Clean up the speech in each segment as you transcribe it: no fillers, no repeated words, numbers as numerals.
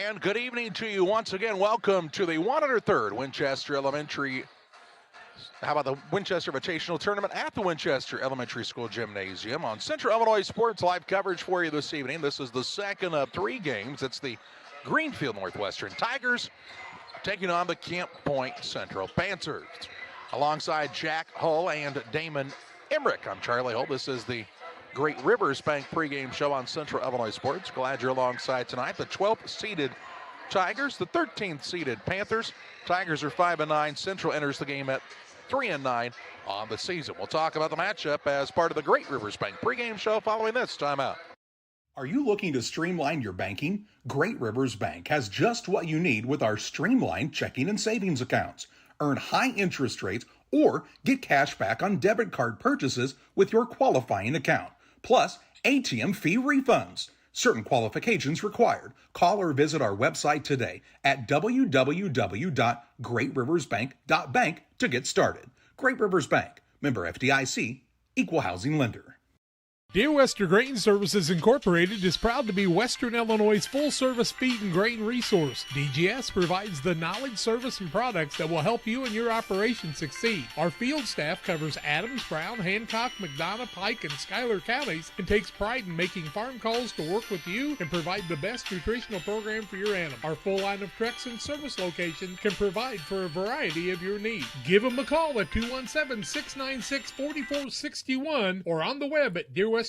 And good evening to you once again. Welcome to the 103rd Winchester Elementary. How about the Winchester Invitational Tournament at the Winchester Elementary School Gymnasium on Central Illinois Sports. Live coverage for you this evening. This is the second of three games. It's the Greenfield Northwestern Tigers taking on the Camp Point Central Panthers. Alongside Jack Hull and Damon Emmerich, I'm Charlie Hull. This is the Great Rivers Bank pregame show on Central Illinois Sports. Glad you're alongside tonight. The 12th seeded Tigers, the 13th seeded Panthers. Tigers are 5-9. Central enters the game at 3-9 on the season. We'll talk about the matchup as part of the Great Rivers Bank pregame show following this timeout. Are you looking to streamline your banking? Great Rivers Bank has just what you need with our streamlined checking and savings accounts. Earn high interest rates or get cash back on debit card purchases with your qualifying account. Plus, ATM fee refunds. Certain qualifications required. Call or visit our website today at www.greatriversbank.bank to get started. Great Rivers Bank, member FDIC, equal housing lender. Dear Western Grain Services Incorporated is proud to be Western Illinois' full-service feed and grain resource. DGS provides the knowledge, service, and products that will help you and your operation succeed. Our field staff covers Adams, Brown, Hancock, McDonough, Pike, and Schuyler counties and takes pride in making farm calls to work with you and provide the best nutritional program for your animal. Our full line of trucks and service locations can provide for a variety of your needs. Give them a call at 217-696-4461 or on the web at dearwestergrain.com.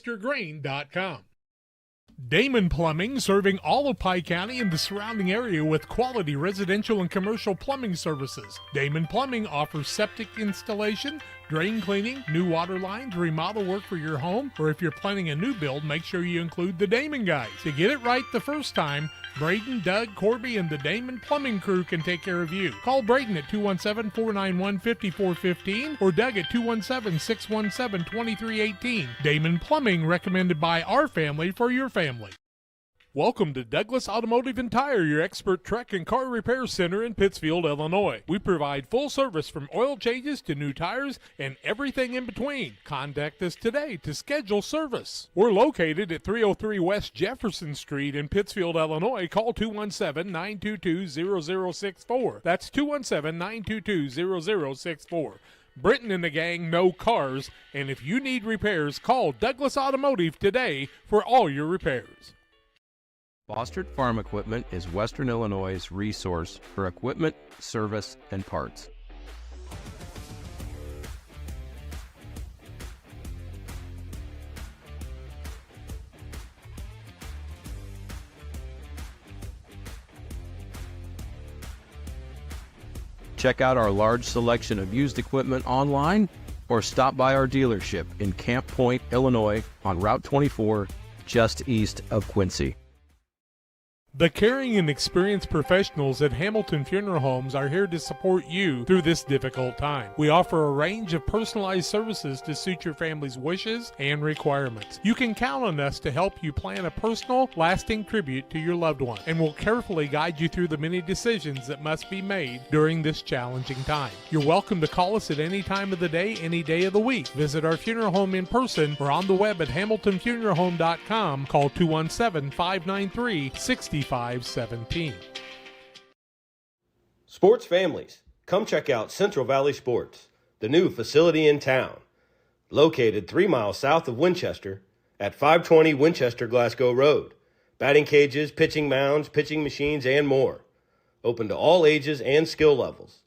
Damon Plumbing, serving all of Pike County and the surrounding area with quality residential and commercial plumbing services. Damon Plumbing offers septic installation, drain cleaning, new water lines, remodel work for your home, or if you're planning a new build, make sure you include the Damon guys. To get it right the first time, Braden, Doug, Corby, and the Damon Plumbing crew can take care of you. Call Braden at 217-491-5415 or Doug at 217-617-2318. Damon Plumbing, recommended by our family for your family. Welcome to Douglas Automotive and Tire, your expert truck and car repair center in Pittsfield, Illinois. We provide full service from oil changes to new tires and everything in between. Contact us today to schedule service. We're located at 303 West Jefferson Street in Pittsfield, Illinois. Call 217-922-0064. That's 217-922-0064. Britton and the gang know cars, and if you need repairs, call Douglas Automotive today for all your repairs. Bostard Farm Equipment is Western Illinois' resource for equipment, service, and parts. Check out our large selection of used equipment online or stop by our dealership in Camp Point, Illinois on Route 24, just east of Quincy. The caring and experienced professionals at Hamilton Funeral Homes are here to support you through this difficult time. We offer a range of personalized services to suit your family's wishes and requirements. You can count on us to help you plan a personal, lasting tribute to your loved one, and we'll carefully guide you through the many decisions that must be made during this challenging time. You're welcome to call us at any time of the day, any day of the week. Visit our funeral home in person or on the web at hamiltonfuneralhome.com. Call 217-593-6517. Sports families, come check out Central Valley Sports, the new facility in town. Located 3 miles south of Winchester at 520 Winchester Glasgow Road. Batting cages, pitching mounds, pitching machines, and more. Open to all ages and skill levels.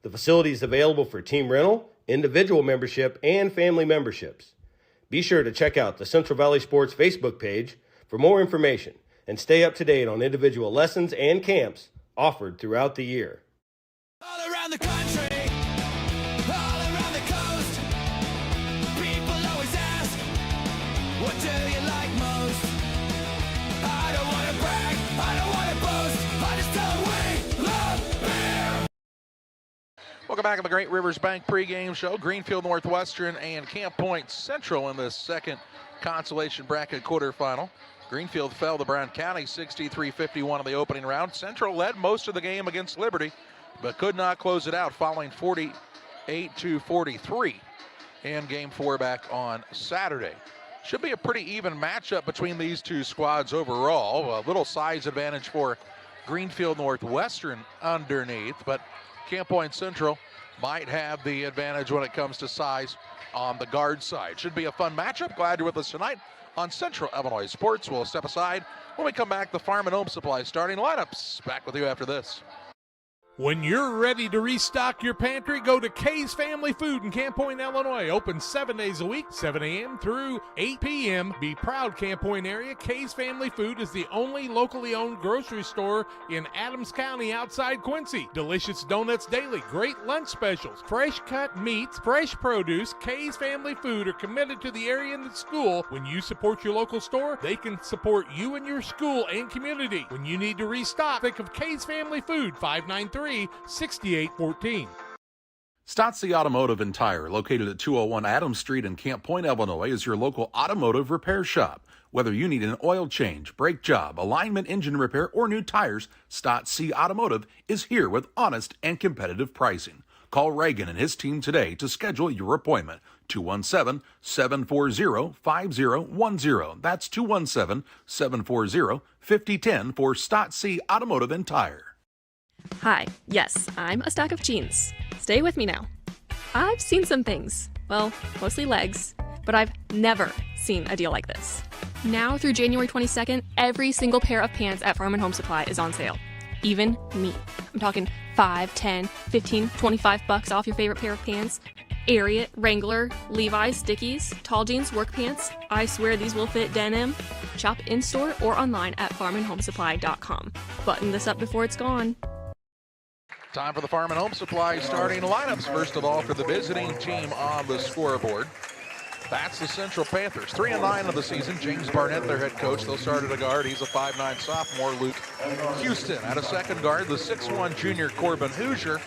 The facility is available for team rental, individual membership, and family memberships. Be sure to check out the Central Valley Sports Facebook page for more information and stay up to date on individual lessons and camps offered throughout the year. All around the country, all around the coast, people always ask, what do you like most? I don't want to brag, I don't want to boast, I just tell them we love beer. Welcome back to the Great Rivers Bank pregame show. Greenfield Northwestern and Camp Point Central in this second consolation bracket quarterfinal. Greenfield fell to Brown County 63-51 in the opening round. Central led most of the game against Liberty, but could not close it out, falling 48-43 in Game 4 back on Saturday. Should be a pretty even matchup between these two squads overall. A little size advantage for Greenfield Northwestern underneath, but Camp Point Central might have the advantage when it comes to size on the guard side. Should be a fun matchup. Glad you're with us tonight on Central Illinois Sports. We'll step aside when we come back. The Farm and Home Supply starting lineups. Back with you after this. When you're ready to restock your pantry, go to Kay's Family Food in Camp Point, Illinois. Open 7 days a week, 7 a.m. through 8 p.m. Be proud, Camp Point area. Kay's Family Food is the only locally owned grocery store in Adams County outside Quincy. Delicious donuts daily, great lunch specials, fresh cut meats, fresh produce. Kay's Family Food are committed to the area and the school. When you support your local store, they can support you and your school and community. When you need to restock, think of Kay's Family Food, 593-6814. Stotzi Automotive and Tire, located at 201 Adams Street in Camp Point, Illinois, is your local automotive repair shop. Whether you need an oil change, brake job, alignment, engine repair, or new tires, Stotzi Automotive is here with honest and competitive pricing. Call Reagan and his team today to schedule your appointment. 217-740-5010. That's 217-740-5010 for Stotzi Automotive and Tire. Hi, yes, I'm a stack of jeans. Stay with me now. I've seen some things, well, mostly legs, but I've never seen a deal like this. Now through January 22nd, every single pair of pants at Farm and Home Supply is on sale. Even me. I'm talking 5, 10, 15, 25 bucks off your favorite pair of pants. Ariat, Wrangler, Levi's, Dickies, tall jeans, work pants. I swear these will fit denim. Shop in-store or online at farmandhomesupply.com. Button this up before it's gone. Time for the Farm and Home Supply starting lineups. First of all, for the visiting team on the scoreboard, that's the Central Panthers. 3-9 of the season. James Barnett, their head coach. They'll start at a guard. He's a 5'9 sophomore. Luke Houston at a second guard. The 6'1 junior Corbin Hoosier.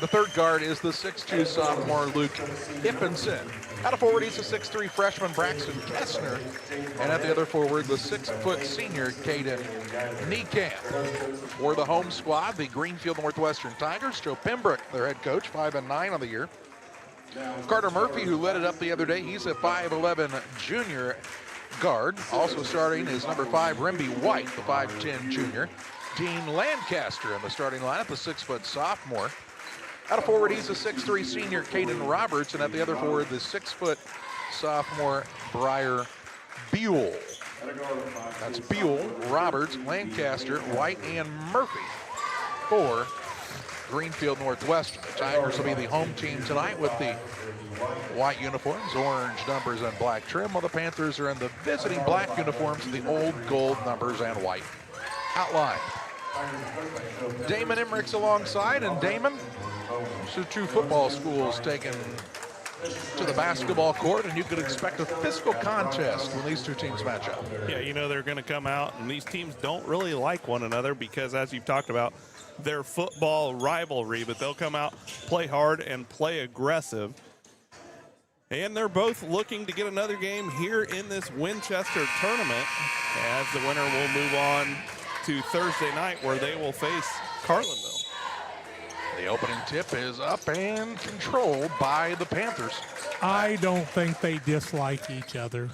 The third guard is the 6'2 sophomore Luke Ippenson. At a forward, he's a 6'3 freshman Braxton Kessner. And at the other forward, the 6-foot senior Caden Niekamp. For the home squad, the Greenfield Northwestern Tigers, Joe Pembroke, their head coach, 5-9 on the year. Carter Murphy, who led it up the other day, he's a 5'11 junior guard. Also starting is number 5, Rimby White, the 5'10 junior. Dean Lancaster in the starting lineup, the 6-foot sophomore. At a forward, he's a 6'3 senior Caden Roberts, and at the other forward, the 6-foot sophomore Briar Buell. That's Buell, Roberts, Lancaster, White, and Murphy for Greenfield Northwestern. The Tigers will be the home team tonight with the white uniforms, orange numbers, and black trim, while the Panthers are in the visiting black uniforms, the old gold numbers and white outline. Damon Emmerich's alongside, and Damon, so two football schools taken to the basketball court, and you could expect a physical contest when these two teams match up. Yeah, you know they're going to come out, and these teams don't really like one another because, as you've talked about, their football rivalry, but they'll come out, play hard, and play aggressive. And they're both looking to get another game here in this Winchester tournament, as the winner will move on to Thursday night, where they will face Carlinville. The opening tip is up and controlled by the Panthers. I don't think they dislike each other.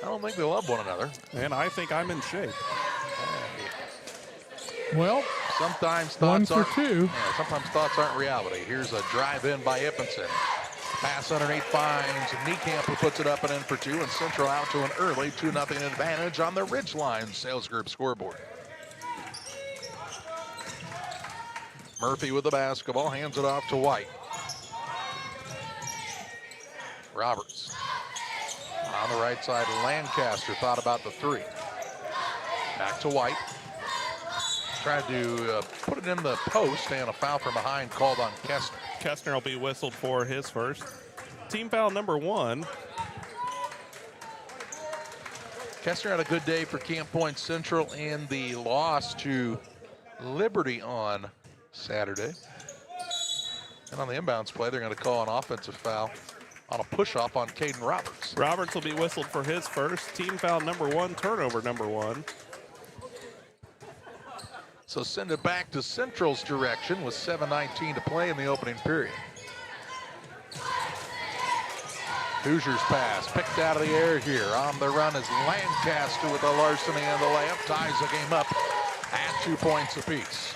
I don't think they love one another. And I think I'm in shape. Well, sometimes one thoughts for two. Yeah, sometimes thoughts aren't reality. Here's a drive in by Ippenson. Pass underneath finds Niekamp, who puts it up and in for two, and Central out to an early 2-0 advantage on the Ridgeline Sales Group scoreboard. Murphy with the basketball, hands it off to White. Roberts on the right side. Lancaster thought about the three. Back to White. Tried to put it in the post, and a foul from behind called on Kessner. Kessner will be whistled for his first. Team foul number 1. Kessner had a good day for Camp Point Central in the loss to Liberty on Saturday. And on the inbounds play, they're going to call an offensive foul on a push-off on Caden Roberts. Roberts will be whistled for his first. Team foul number 1, turnover number 1. So send it back to Central's direction with 7:19 to play in the opening period. Hoosiers pass, picked out of the air here. On the run is Lancaster with a larceny and the layup. Ties the game up at 2 points apiece.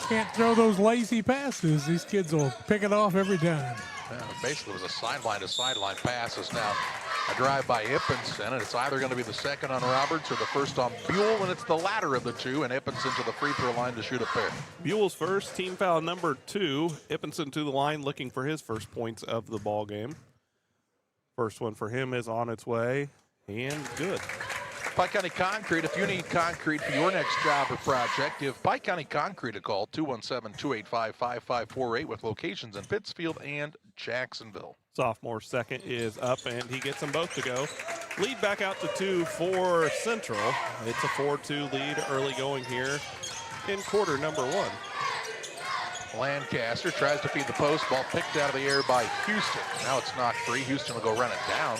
Can't throw those lazy passes. These kids will pick it off every time. Yeah, basically, it was a sideline to sideline pass. It's now a drive by Ippenson, and it's either going to be the second on Roberts or the first on Buell, and it's the latter of the two, and Ippenson to the free throw line to shoot a pair. Buell's first, team foul number 2. Ippenson to the line looking for his first points of the ball game. First one for him is on its way, and good. Pike County Concrete, if you need concrete for your next job or project, give Pike County Concrete a call, 217-285-5548, with locations in Pittsfield and Jacksonville. Sophomore second is up, and he gets them both to go. Lead back out to 2 for Central. It's a 4-2 lead early going here in quarter number 1. Lancaster tries to feed the post, ball picked out of the air by Houston. Now it's knocked free. Houston will go run it down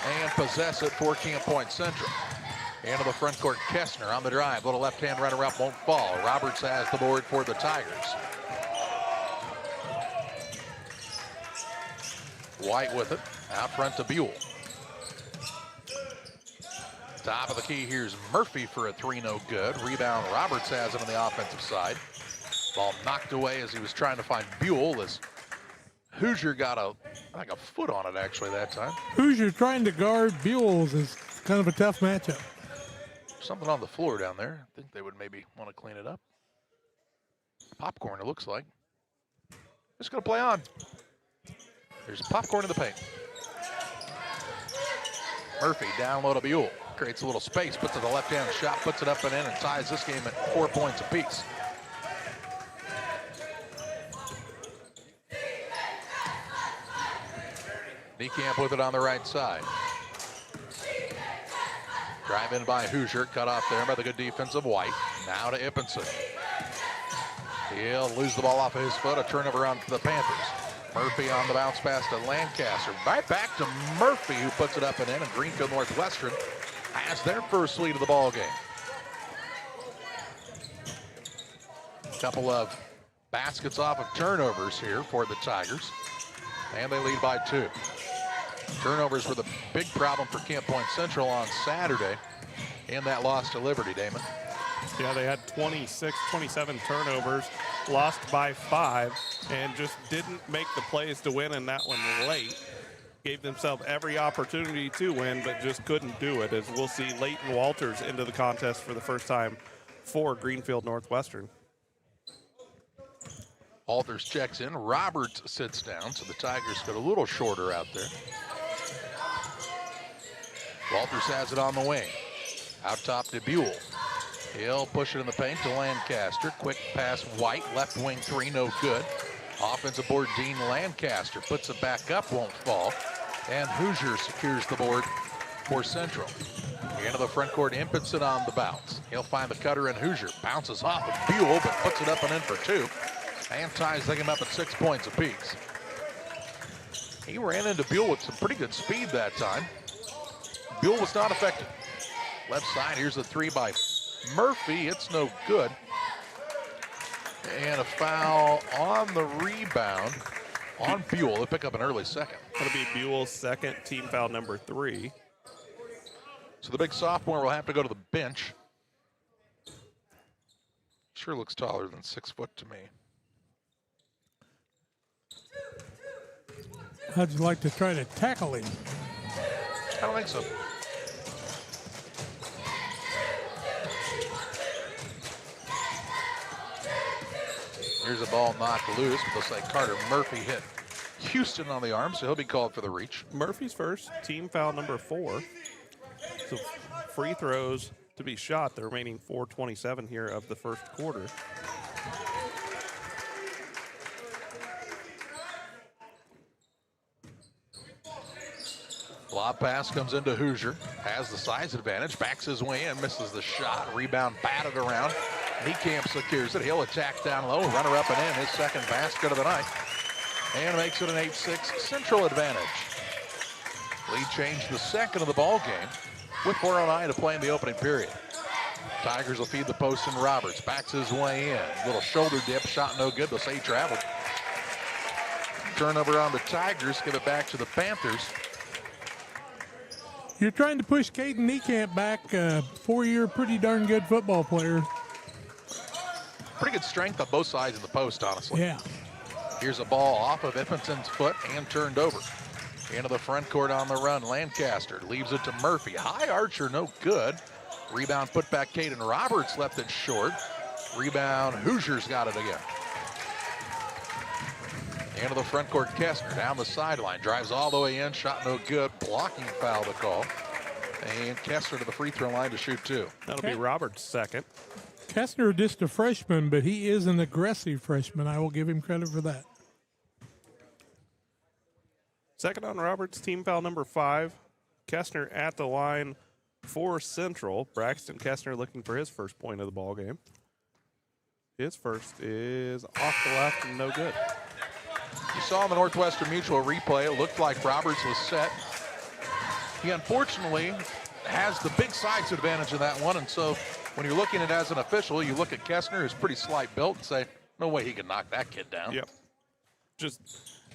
and possess it for Camp Point Central. Into the front court, Kessner on the drive. Little left-hand runner-up won't fall. Roberts has the board for the Tigers. White with it, out front to Buell. Top of the key, here's Murphy for a 3, no good. Rebound, Roberts has it on the offensive side. Ball knocked away as he was trying to find Buell as Hoosier got a foot on it actually that time. Hoosier trying to guard Buell's is kind of a tough matchup. Something on the floor down there. I think they would maybe want to clean it up. Popcorn, it looks like. Just going to play on. There's popcorn in the paint. Murphy down low to Buell. Creates a little space, puts it to the left-hand shot, puts it up and in, and ties this game at 4 points apiece. Niekamp with it on the right side. Drive in by Hoosier, cut off there by the good defense of White. Now to Ippenson. He'll lose the ball off of his foot, a turnover on for the Panthers. Murphy on the bounce pass to Lancaster. Right back to Murphy, who puts it up and in, and Greenfield Northwestern has their first lead of the ball game. Couple of baskets off of turnovers here for the Tigers, and they lead by 2. Turnovers were the big problem for Camp Point Central on Saturday in that loss to Liberty, Damon. Yeah, they had 26, 27 turnovers, lost by 5, and just didn't make the plays to win in that one late. Gave themselves every opportunity to win, but just couldn't do it, as we'll see Leighton Walters into the contest for the first time for Greenfield Northwestern. Walters checks in. Roberts sits down, so the Tigers got a little shorter out there. Walters has it on the wing. Out top to Buell. He'll push it in the paint to Lancaster. Quick pass, White, left wing 3, no good. Offensive board, Dean Lancaster puts it back up, won't fall. And Hoosier secures the board for Central. Into the front court, Ippenson on the bounce. He'll find the cutter, and Hoosier bounces off of Buell, but puts it up and in for 2. And ties the game up at 6 points apiece. He ran into Buell with some pretty good speed that time. Buell was not effective. Left side, here's a 3 by Murphy. It's no good. And a foul on the rebound on Buell. They'll pick up an early second. That'll be Buell's second, team foul number 3. So the big sophomore will have to go to the bench. Sure looks taller than 6 foot to me. How'd you like to try to tackle him? I don't think so. Here's a ball knocked loose. Looks like Carter Murphy hit Houston on the arm, so he'll be called for the reach. Murphy's first, team foul number 4. So free throws to be shot, the remaining 4:27 here of the first quarter. Lob pass comes into Hoosier. Has the size advantage. Backs his way in. Misses the shot. Rebound batted around. Niekamp secures it. He'll attack down low. Runner up and in. His second basket of the night. And makes it an 8-6 Central advantage. Lead change the second of the ball game with 4:09 to play in the opening period. Tigers will feed the post, and Roberts backs his way in. Little shoulder dip. Shot no good. They'll say he traveled. Turnover on the Tigers. Give it back to the Panthers. You're trying to push Caden Niekamp back, a 4-year pretty darn good football player. Pretty good strength on both sides of the post, honestly. Yeah. Here's a ball off of Iffenson's foot and turned over. Into the front court on the run. Lancaster leaves it to Murphy. High archer, no good. Rebound put back. Caden Roberts left it short. Rebound, Hoosiers got it again. Into the front court, Kestner down the sideline. Drives all the way in, shot no good. Blocking foul to call. And Kestner to the free throw line to shoot 2. That'll be Roberts' second. Kestner just a freshman, but he is an aggressive freshman. I will give him credit for that. Second on Roberts, team foul number 5. Kestner at the line for Central. Braxton Kestner looking for his first point of the ball game. His first is off the left and no good. You saw in the Northwestern Mutual replay, it looked like Roberts was set. He unfortunately has the big size advantage in that one, and so when you're looking at it as an official, you look at Kestner, who's pretty slight built, and say, no way he can knock that kid down. Yep. Just,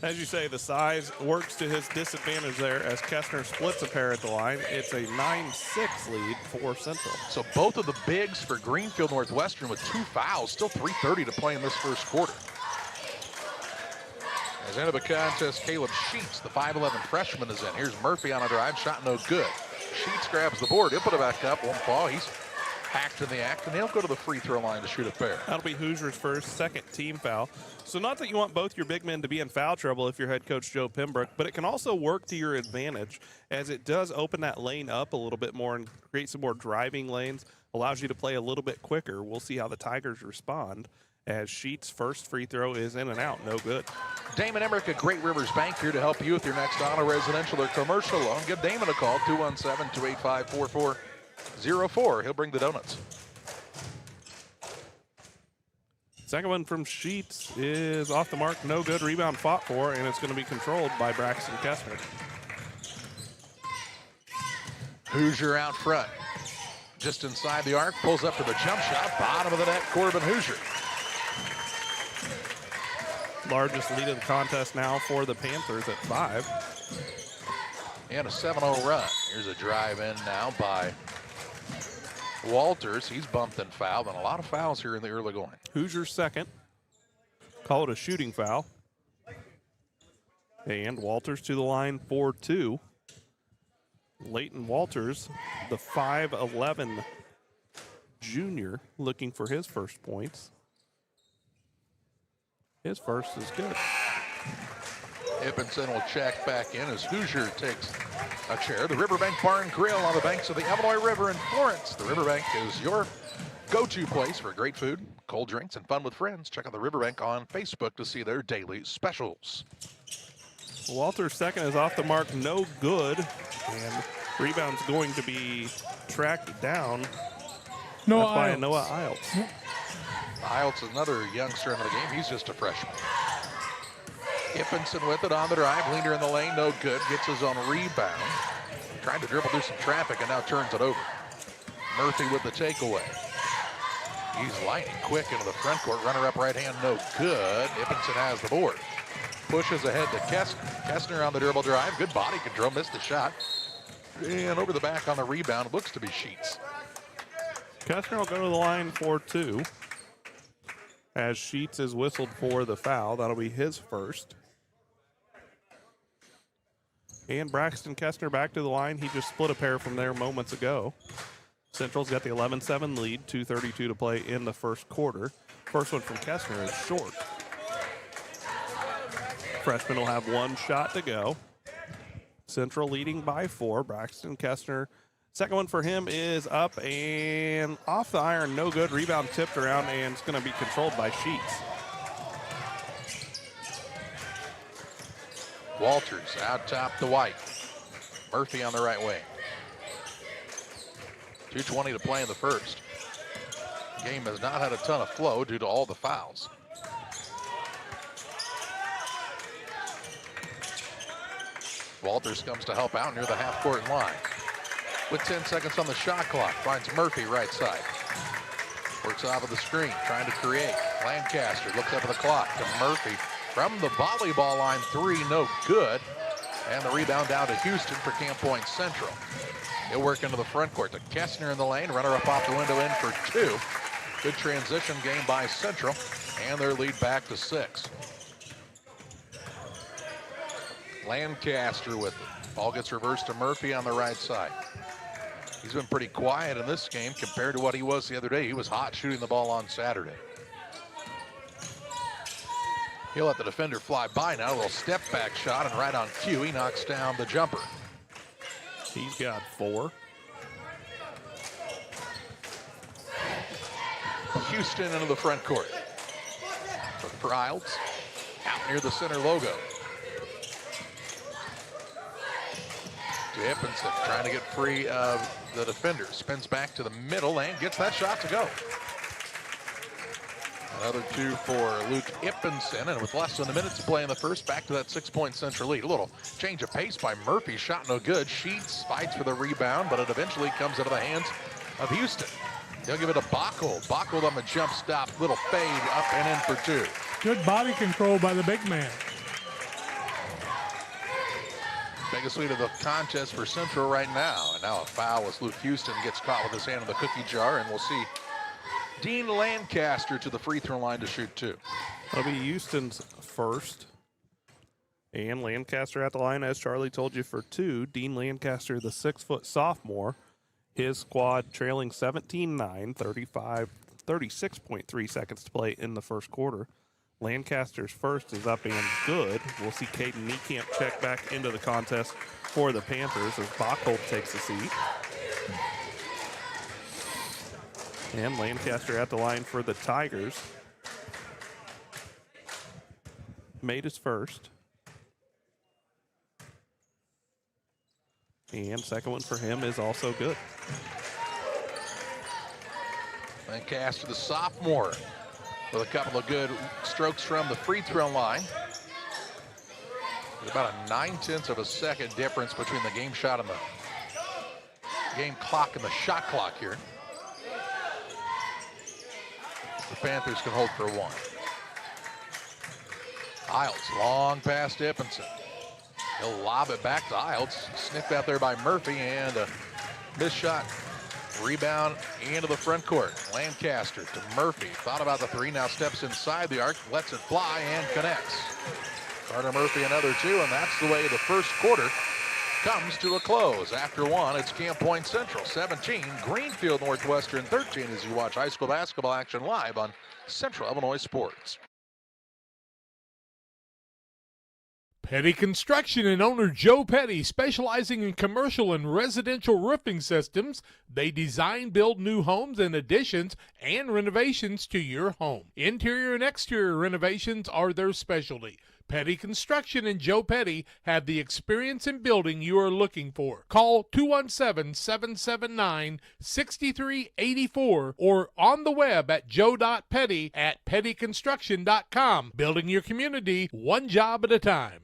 as you say, the size works to his disadvantage there as Kestner splits a pair at the line. It's a 9-6 lead for Central. So both of the bigs for Greenfield Northwestern with 2 fouls, still 3:30 to play in this first quarter. As end of the contest, Caleb Sheets, the 5'11 freshman, is in. Here's Murphy on a drive, shot no good. Sheets grabs the board, he'll put it back up, won't fall. He's hacked in the act, and he'll go to the free throw line to shoot a pair. That'll be Hoosiers' first, second team foul. So not that you want both your big men to be in foul trouble if you're head coach Joe Pembroke, but it can also work to your advantage as it does open that lane up a little bit more and create some more driving lanes, allows you to play a little bit quicker. We'll see how the Tigers respond as Sheets' first free throw is in and out, no good. Damon Emmerich at Great Rivers Bank here to help you with your next auto, residential, or commercial loan. Give Damon a call, 217-285-4404. He'll bring the donuts. Second one from Sheets is off the mark, no good. Rebound fought for, and it's going to be controlled by Braxton Kestner. Hoosier out front. Just inside the arc, pulls up for the jump shot. Bottom of the net, Corbin Hoosier. Largest lead of the contest now for the Panthers at 5. And a 7-0 run. Here's a drive in now by Walters. He's bumped and fouled, and a lot of fouls here in the early going. Hoosiers' second. Call it a shooting foul. And Walters to the line for 2. Leighton Walters, the 5'11 junior, looking for his first points. His first is good. Ippenson will check back in as Hoosier takes a chair. The Riverbank Bar and Grill on the banks of the Illinois River in Florence. The Riverbank is your go-to place for great food, cold drinks, and fun with friends. Check out the Riverbank on Facebook to see their daily specials. Walter's second is off the mark, no good. And rebound's going to be tracked down by Noah Iltz. Iltz is another youngster in the game. He's just a freshman. Ippenson with it on the drive. Leaner in the lane, no good. Gets his own rebound. Trying to dribble through some traffic and now turns it over. Murphy with the takeaway. He's lightning quick into the front court. Runner up right hand, no good. Ippenson has the board. Pushes ahead to Kestner. Kestner on the dribble drive. Good body control, missed the shot. And over the back on the rebound, looks to be Sheets. Kestner will go to the line for 2. As Sheets is whistled for the foul. That'll be his first. And Braxton Kestner back to the line. He just split a pair from there moments ago. Central's got the 11-7 lead, 2:32 to play in the first quarter. First one from Kestner is short. Freshman will have 1 shot to go. Central leading by 4. Braxton Kestner. Second one for him is up and off the iron, no good. Rebound tipped around, and it's going to be controlled by Sheets. Walters out top to White. Murphy on the right wing. 2:20 to play in the first. Game has not had a ton of flow due to all the fouls. Walters comes to help out near the half-court line. With 10 seconds on the shot clock, finds Murphy right side. Works off of the screen, trying to create. Lancaster looks up at the clock to Murphy. From the volleyball line, 3, no good. And the rebound down to Houston for Camp Point Central. He'll work into the front court to Kessner in the lane. Runner up off the window in for 2. Good transition game by Central, and their lead back to 6. Lancaster with it. Ball gets reversed to Murphy on the right side. He's been pretty quiet in this game compared to what he was the other day. He was hot shooting the ball on Saturday. He'll let the defender fly by now. A little step back shot, and right on cue, he knocks down the jumper. He's got 4. Houston into the front court. For Ilds, out near the center logo. To Hippenson, trying to get free of the defender. Spins back to the middle and gets that shot to go. Another 2 for Luke Hippenson, and with less than a minute to play in the first, back to that 6-point Central lead. A little change of pace by Murphy. Shot no good. Sheets fights for the rebound, but it eventually comes into the hands of Houston. They'll give it to Bockel. Bockel on the jump stop. Little fade up and in for 2. Good body control by the big man. Biggest lead of the contest for Central right now. And now a foul as Luke Houston gets caught with his hand in the cookie jar, and we'll see Dean Lancaster to the free throw line to shoot 2. That'll be Houston's first. And Lancaster at the line, as Charlie told you, for 2. Dean Lancaster, the 6-foot sophomore. His squad trailing 17-9, 36.3 seconds to play in the first quarter. Lancaster's first is up and good. We'll see Caden Niekamp check back into the contest for the Panthers as Bockel takes a seat. And Lancaster at the line for the Tigers. Made his first. And second one for him is also good. Lancaster, the sophomore, with a couple of good strokes from the free throw line. There's about a 9/10 of a second difference between the game shot and the game clock and the shot clock here. The Panthers can hold for 1. Ilds, long pass to Hippenson. He'll lob it back to Ilds. Sniffed out there by Murphy, and a missed shot. Rebound into the front court. Lancaster to Murphy. Thought about the 3, now steps inside the arc, lets it fly, and connects. Carter Murphy another 2, and that's the way the first quarter comes to a close. After 1, it's Camp Point Central 17, Greenfield Northwestern 13 as you watch high school basketball action live on Central Illinois Sports. Petty Construction and owner Joe Petty, specializing in commercial and residential roofing systems. They design, build new homes and additions and renovations to your home. Interior and exterior renovations are their specialty. Petty Construction and Joe Petty have the experience in building you are looking for. Call 217-779-6384 or on the web at joe.petty@pettyconstruction.com. Building your community one job at a time.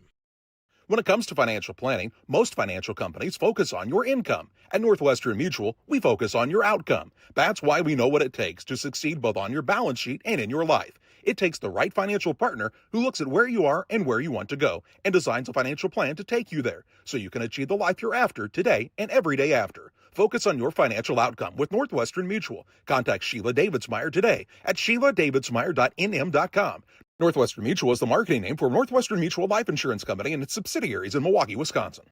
When it comes to financial planning, most financial companies focus on your income. At Northwestern Mutual, we focus on your outcome. That's why we know what it takes to succeed both on your balance sheet and in your life. It takes the right financial partner who looks at where you are and where you want to go and designs a financial plan to take you there so you can achieve the life you're after today and every day after. Focus on your financial outcome with Northwestern Mutual. Contact Sheila Davidsmeyer today at SheilaDavidsmeyer.nm.com. Northwestern Mutual is the marketing name for Northwestern Mutual Life Insurance Company and its subsidiaries in Milwaukee, Wisconsin.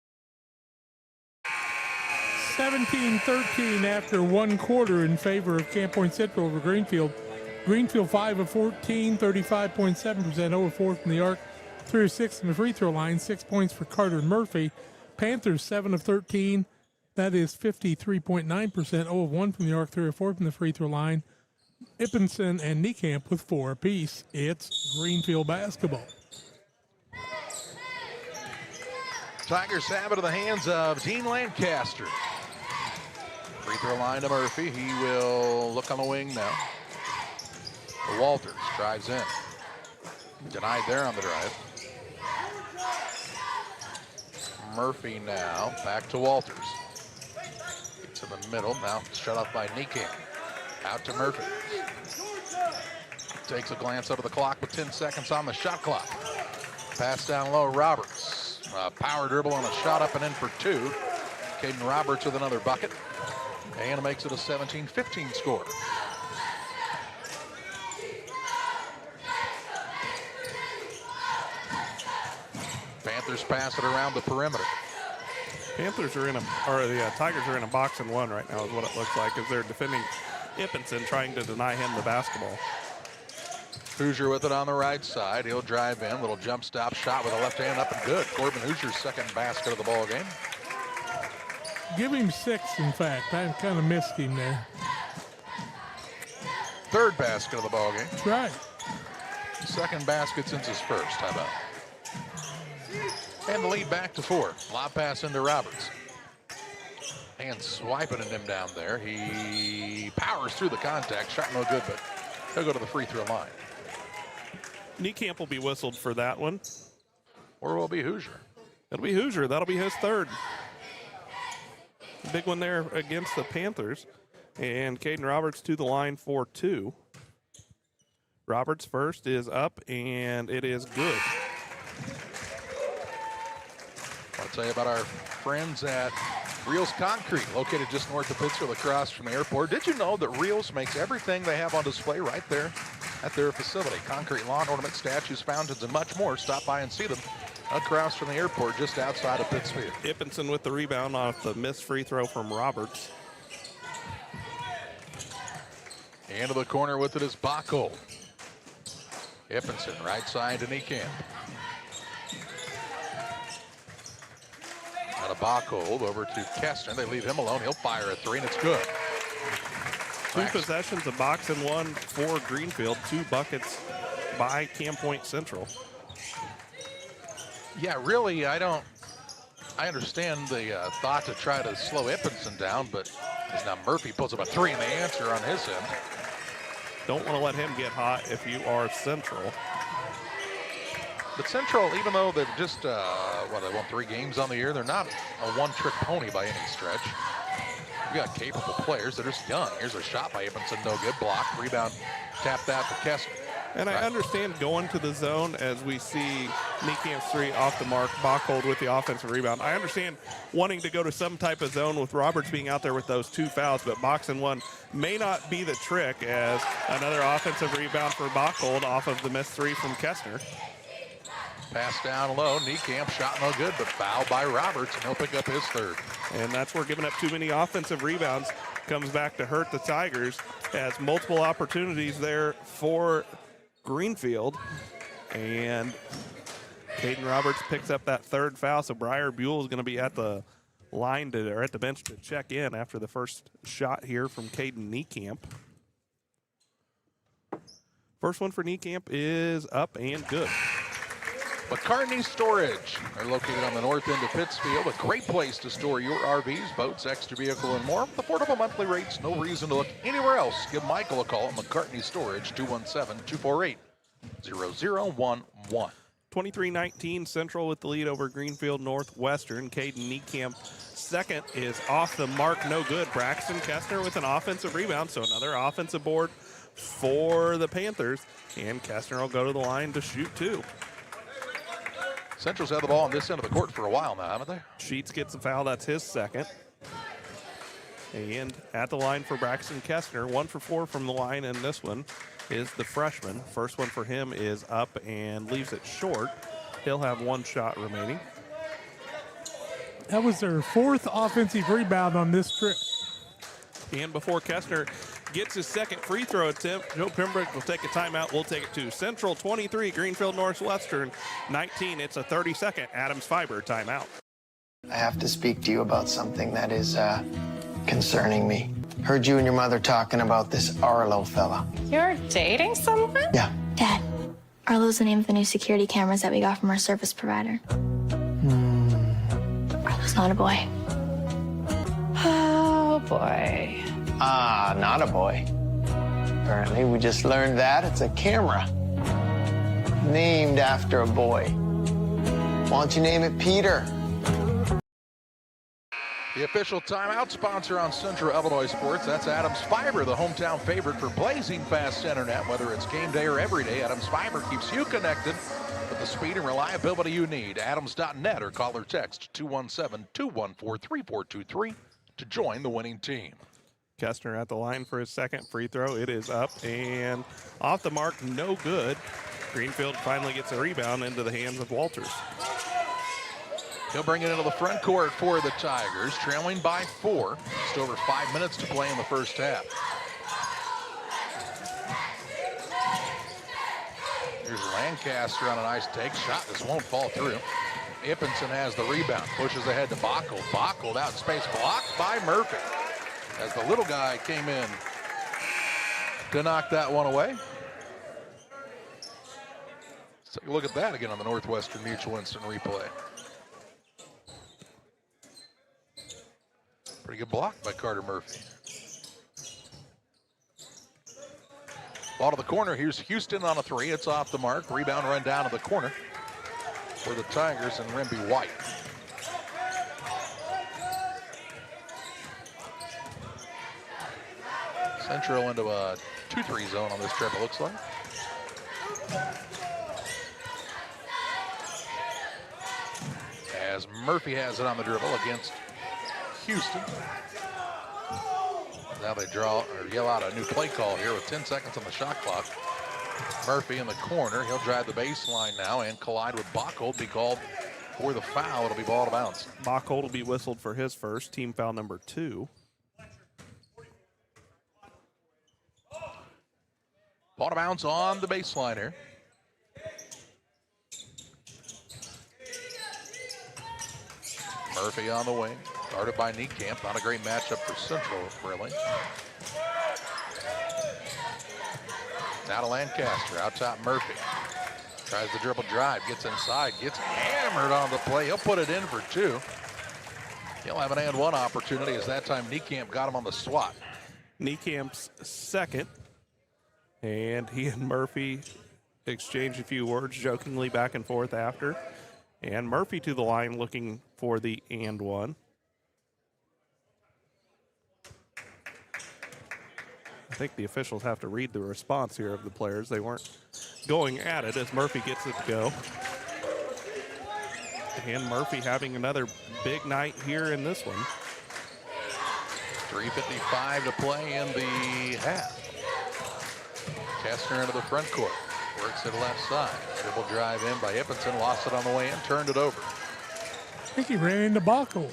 17-13 after 1 quarter in favor of Camp Point Central over Greenfield. Greenfield 5 of 14, 35.7%, 0 of 4 from the arc, 3 of 6 from the free throw line, 6 points for Carter Murphy. Panthers 7 of 13, that is 53.9%, 0 of 1 from the arc, 3 of 4 from the free throw line. Hippenson and Niekamp with 4 apiece. It's Greenfield basketball. Tigers have it in the hands of Dean Lancaster. Free throw line to Murphy. He will look on the wing now. Walters drives in. Denied there on the drive. Murphy now back to Walters. Gets in the middle. Now shut off by Niekamp. Out to Murphy. Takes a glance up at the clock with 10 seconds on the shot clock. Pass down low, Roberts. Power dribble on a shot up and in for 2. Caden Roberts with another bucket. And makes it a 17-15 score. Panthers pass it around the perimeter. Tigers are in a box and one right now is what it looks like, as they're defending Ippinson, trying to deny him the basketball. Hoosier with it on the right side. He'll drive in. Little jump stop shot with a left hand up and good. Corbin Hoosier's second basket of the ball game. Give him 6, in fact. I kind of missed him there. Third basket of the ball game. That's right. Second basket since his first. How about? And the lead back to 4. Lob pass into Roberts. And swiping at him down there. He powers through the contact. Shot no good, but he'll go to the free throw line. Niekamp will be whistled for that one. Or will it be Hoosier? It'll be Hoosier. That'll be his third. Big one there against the Panthers. And Caden Roberts to the line for 2. Roberts first is up, and it is good. I'll tell you about our friends at Reels Concrete, located just north of Pittsfield across from the airport. Did you know that Reels makes everything they have on display right there at their facility? Concrete lawn ornaments, statues, fountains, and much more. Stop by and see them across from the airport just outside of Pittsfield. Ippinson with the rebound off the missed free throw from Roberts. Into the corner with it is Bacco. Ippinson right side to Niekamp. Out of Bacco over to Kestner. They leave him alone. He'll fire a 3, and it's good. 2 possessions, a box and one for Greenfield. 2 buckets by Cam Point Central. Yeah, really, I understand the thought to try to slow Ippinson down, but as now Murphy pulls up a 3 in the answer on his end. Don't want to let him get hot if you are Central. But Central, even though they've just, they won 3 games on the year, they're not a one-trick pony by any stretch. We've got capable players. They're just young. Here's a shot by Ippinson, no good. Block, rebound, tapped out to Kessler. And I understand going to the zone as we see Niekamp's 3 off the mark, Bachhold with the offensive rebound. I understand wanting to go to some type of zone with Roberts being out there with those 2 fouls, but box and one may not be the trick, as another offensive rebound for Bachhold off of the missed 3 from Kessner. Pass down low, Niekamp shot no good, but foul by Roberts, and he'll pick up his 3rd. And that's where giving up too many offensive rebounds comes back to hurt the Tigers, as multiple opportunities there for Greenfield. And Caden Roberts picks up that 3rd foul, so Briar Buell is going to be at the line or at the bench to check in after the first shot here from Caden Niekamp. First one for Niekamp is up and good. McCartney Storage. They're located on the north end of Pittsfield. A great place to store your RVs, boats, extra vehicle, and more. With affordable monthly rates, no reason to look anywhere else. Give Michael a call at McCartney Storage, 217-248-0011. 23-19 Central with the lead over Greenfield Northwestern. Caden Niekamp second is off the mark, no good. Braxton Kestner with an offensive rebound, so another offensive board for the Panthers. And Kestner will go to the line to shoot 2. Central's had the ball on this end of the court for a while now, haven't they? Sheets gets a foul. That's his 2nd. And at the line for Braxton Kestner, 1 for 4 from the line, and this one is the freshman. First one for him is up and leaves it short. He'll have 1 shot remaining. That was their 4th offensive rebound on this trip. And before Kestner gets his 2nd free throw attempt, Joe Pembroke will take a timeout. We'll take it to Central 23, Greenfield Northwestern 19. It's a 30-second Adams Fiber timeout. I have to speak to you about something that is concerning me. Heard you and your mother talking about this Arlo fella. You're dating someone? Yeah. Dad, Arlo's the name of the new security cameras that we got from our service provider. Arlo's not a boy. Oh, boy. Ah, not a boy. Apparently, we just learned that it's a camera named after a boy. Why don't you name it Peter? The official timeout sponsor on Central Illinois Sports. That's Adams Fiber, the hometown favorite for blazing fast internet. Whether it's game day or every day, Adams Fiber keeps you connected with the speed and reliability you need. Adams.net or call or text 217-214-3423 to join the winning team. Kestner at the line for his second free throw. It is up and off the mark, no good. Greenfield finally gets a rebound into the hands of Walters. He'll bring it into the front court for the Tigers, trailing by 4. Just over 5 minutes to play in the first half. Here's Lancaster on a nice take shot. This won't fall through. Ippinson has the rebound, pushes ahead to Bockel. Bockel out in space, blocked by Murphy. As the little guy came in to knock that one away. Let's take a look at that again on the Northwestern Mutual Instant Replay. Pretty good block by Carter Murphy. Ball to the corner. Here's Houston on a 3. It's off the mark. Rebound run down to the corner for the Tigers and Remby White. Central into a 2-3 zone on this trip, it looks like. As Murphy has it on the dribble against Houston. Now they draw or yell out a new play call here with 10 seconds on the shot clock. Murphy in the corner. He'll drive the baseline now and collide with Bockel. Be called for the foul. It'll be ball to bounce. Bockel will be whistled for his first, team foul number 2. Ball to bounce on the baseline here. Murphy on the wing, guarded by Niekamp. Not a great matchup for Central, really. Now to Lancaster, out top Murphy. Tries the dribble drive, gets inside, gets hammered on the play. He'll put it in for 2. He'll have an and one opportunity as that time Niekamp got him on the swat. Niekamp's second. And he and Murphy exchange a few words jokingly back and forth after. And Murphy to the line looking for the and one. I think the officials have to read the response here of the players. They weren't going at it as Murphy gets it to go. And Murphy having another big night here in this one. 3:55 to play in the half. Kestner into the front court. Works to the left side. Dribble drive in by Ippinson. Lost it on the way in. Turned it over. I think he ran into Bockel.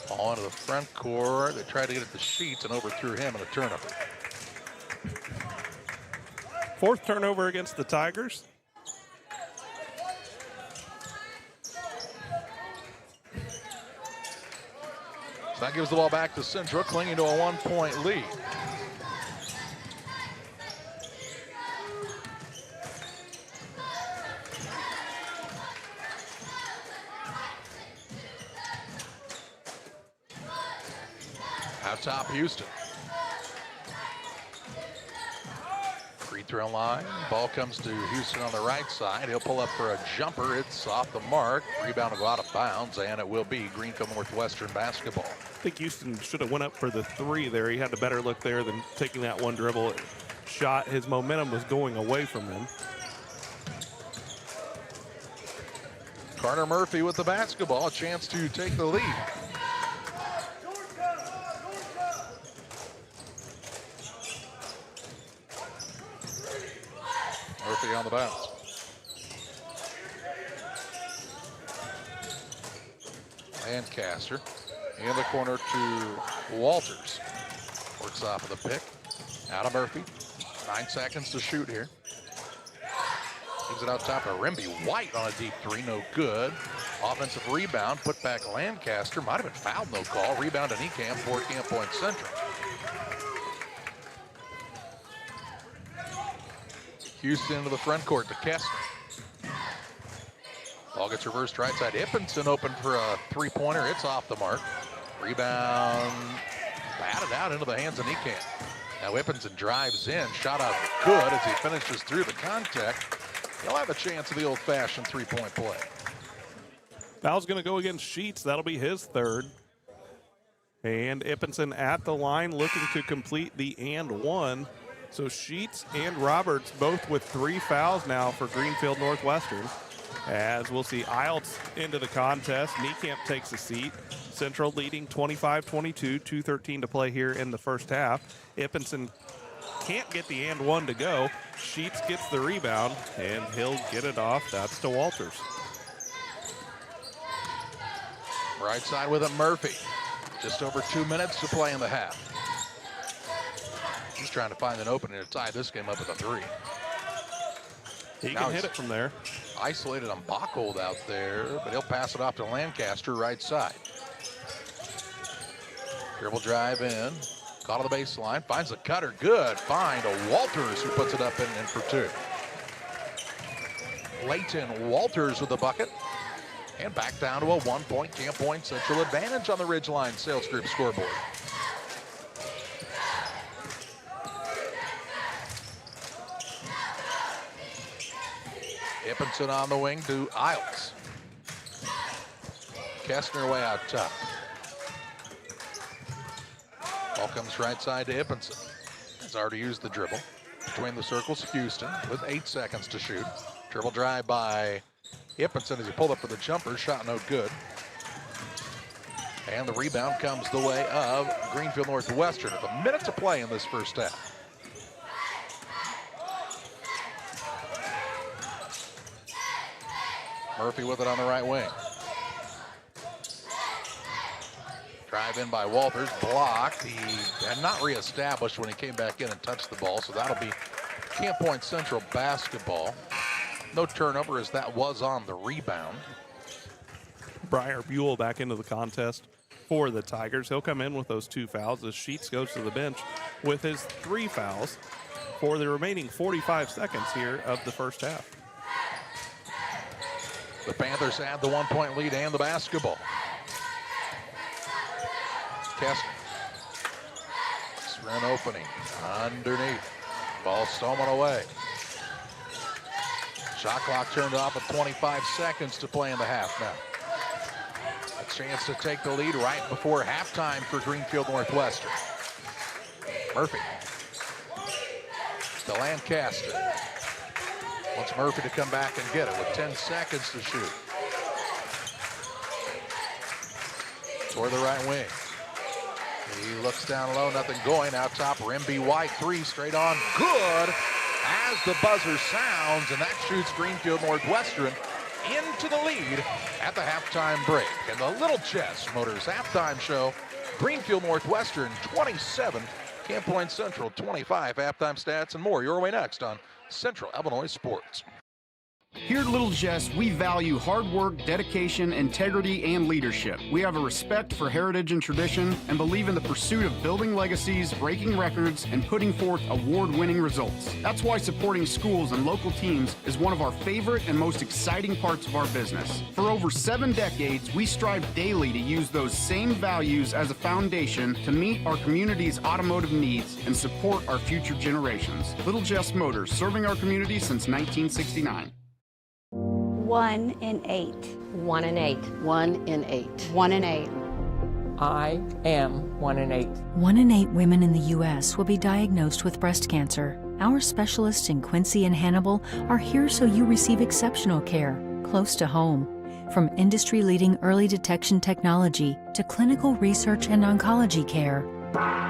Ball into the front court. They tried to get it to Sheets and overthrew him in a turnover. 4th turnover against the Tigers. So that gives the ball back to Central, clinging to a 1-point lead. Out top, Houston. Free throw line. Ball comes to Houston on the right side. He'll pull up for a jumper. It's off the mark. Rebound will go out of bounds, and it will be Greenfield Northwestern basketball. I think Houston should have went up for the 3 there. He had a better look there than taking that one dribble shot. His momentum was going away from him. Carter Murphy with the basketball. A chance to take the lead. Murphy on the bounce. Lancaster in the corner to Walters. Works off of the pick. Out of Murphy. 9 seconds to shoot here. Gives it out top of Remby White on a deep 3. No good. Offensive rebound. Put back Lancaster. Might have been fouled. No call. Rebound to Niekamp for Camp Point Central. Houston into the front court to Kestner. Ball gets reversed right side. Ippinson open for a 3-pointer. It's off the mark. Rebound batted out into the hands of Niekamp. Now Ippinson drives in. Shot out good as he finishes through the contact. He'll have a chance of the old-fashioned 3-point play. Foul's going to go against Sheets. That'll be his 3rd. And Ippenson at the line looking to complete the and one. So Sheets and Roberts both with 3 fouls now for Greenfield Northwestern. As we'll see Iltz into the contest. Niekamp takes a seat. Central leading 25-22, 2:13 to play here in the first half. Ippenson can't get the and one to go. Sheets gets the rebound, and he'll get it off. That's to Walters. Right side with it, Murphy. Just over 2 minutes to play in the half. He's trying to find an opening to tie this game up with a 3. He Now can hit it from there. Isolated on Bockold out there, but he'll pass it off to Lancaster, right side. Dribble drive in, caught on the baseline, finds the cutter, good find to Walters, who puts it up and in for 2. Leighton Walters with the bucket, and back down to a 1-point Camp Point Central advantage on the Ridgeline Sales Group scoreboard. Ippenson on the wing to Iltz. Kestner way out top. Ball comes right side to Ippenson. Has already used the dribble. Between the circles, Houston with 8 seconds to shoot. Dribble drive by Ippenson as he pulled up for the jumper. Shot no good. And the rebound comes the way of Greenfield Northwestern with a minute to play in this first half. Murphy with it on the right wing. Drive in by Walters, blocked. He had not reestablished when he came back in and touched the ball, so that'll be Camp Point Central basketball. No turnover as that was on the rebound. Briar Buell back into the contest for the Tigers. He'll come in with those 2 fouls as Sheets goes to the bench with his 3 fouls for the remaining 45 seconds here of the first half. The Panthers had the 1-point lead and the basketball. Kestner. Sprint opening underneath. Ball stolen away. Shot clock turned off with 25 seconds to play in the half now. A chance to take the lead right before halftime for Greenfield Northwestern. Murphy. To Lancaster. Wants Murphy to come back and get it with 10 seconds to shoot. Toward the right wing. He looks down low, nothing going. Out top, Remby White, 3 straight on. Good as the buzzer sounds, and that shoots Greenfield Northwestern into the lead at the halftime break. And the Little Chess Motors halftime show, Greenfield Northwestern 27, Camp Point Central 25. Halftime stats and more your way next on Central Illinois Sports. Here at Little Jess, we value hard work, dedication, integrity, and leadership. We have a respect for heritage and tradition and believe in the pursuit of building legacies, breaking records, and putting forth award-winning results. That's why supporting schools and local teams is one of our favorite and most exciting parts of our business. For over 7 decades, we strive daily to use those same values as a foundation to meet our community's automotive needs and support our future generations. Little Jess Motors, serving our community since 1969. 1 in 8. 1 in 8. 1 in 8. 1 in 8. I am 1 in 8. 1 in 8 women in the U.S. will be diagnosed with breast cancer. Our specialists in Quincy and Hannibal are here so you receive exceptional care, close to home. From industry-leading early detection technology to clinical research and oncology care,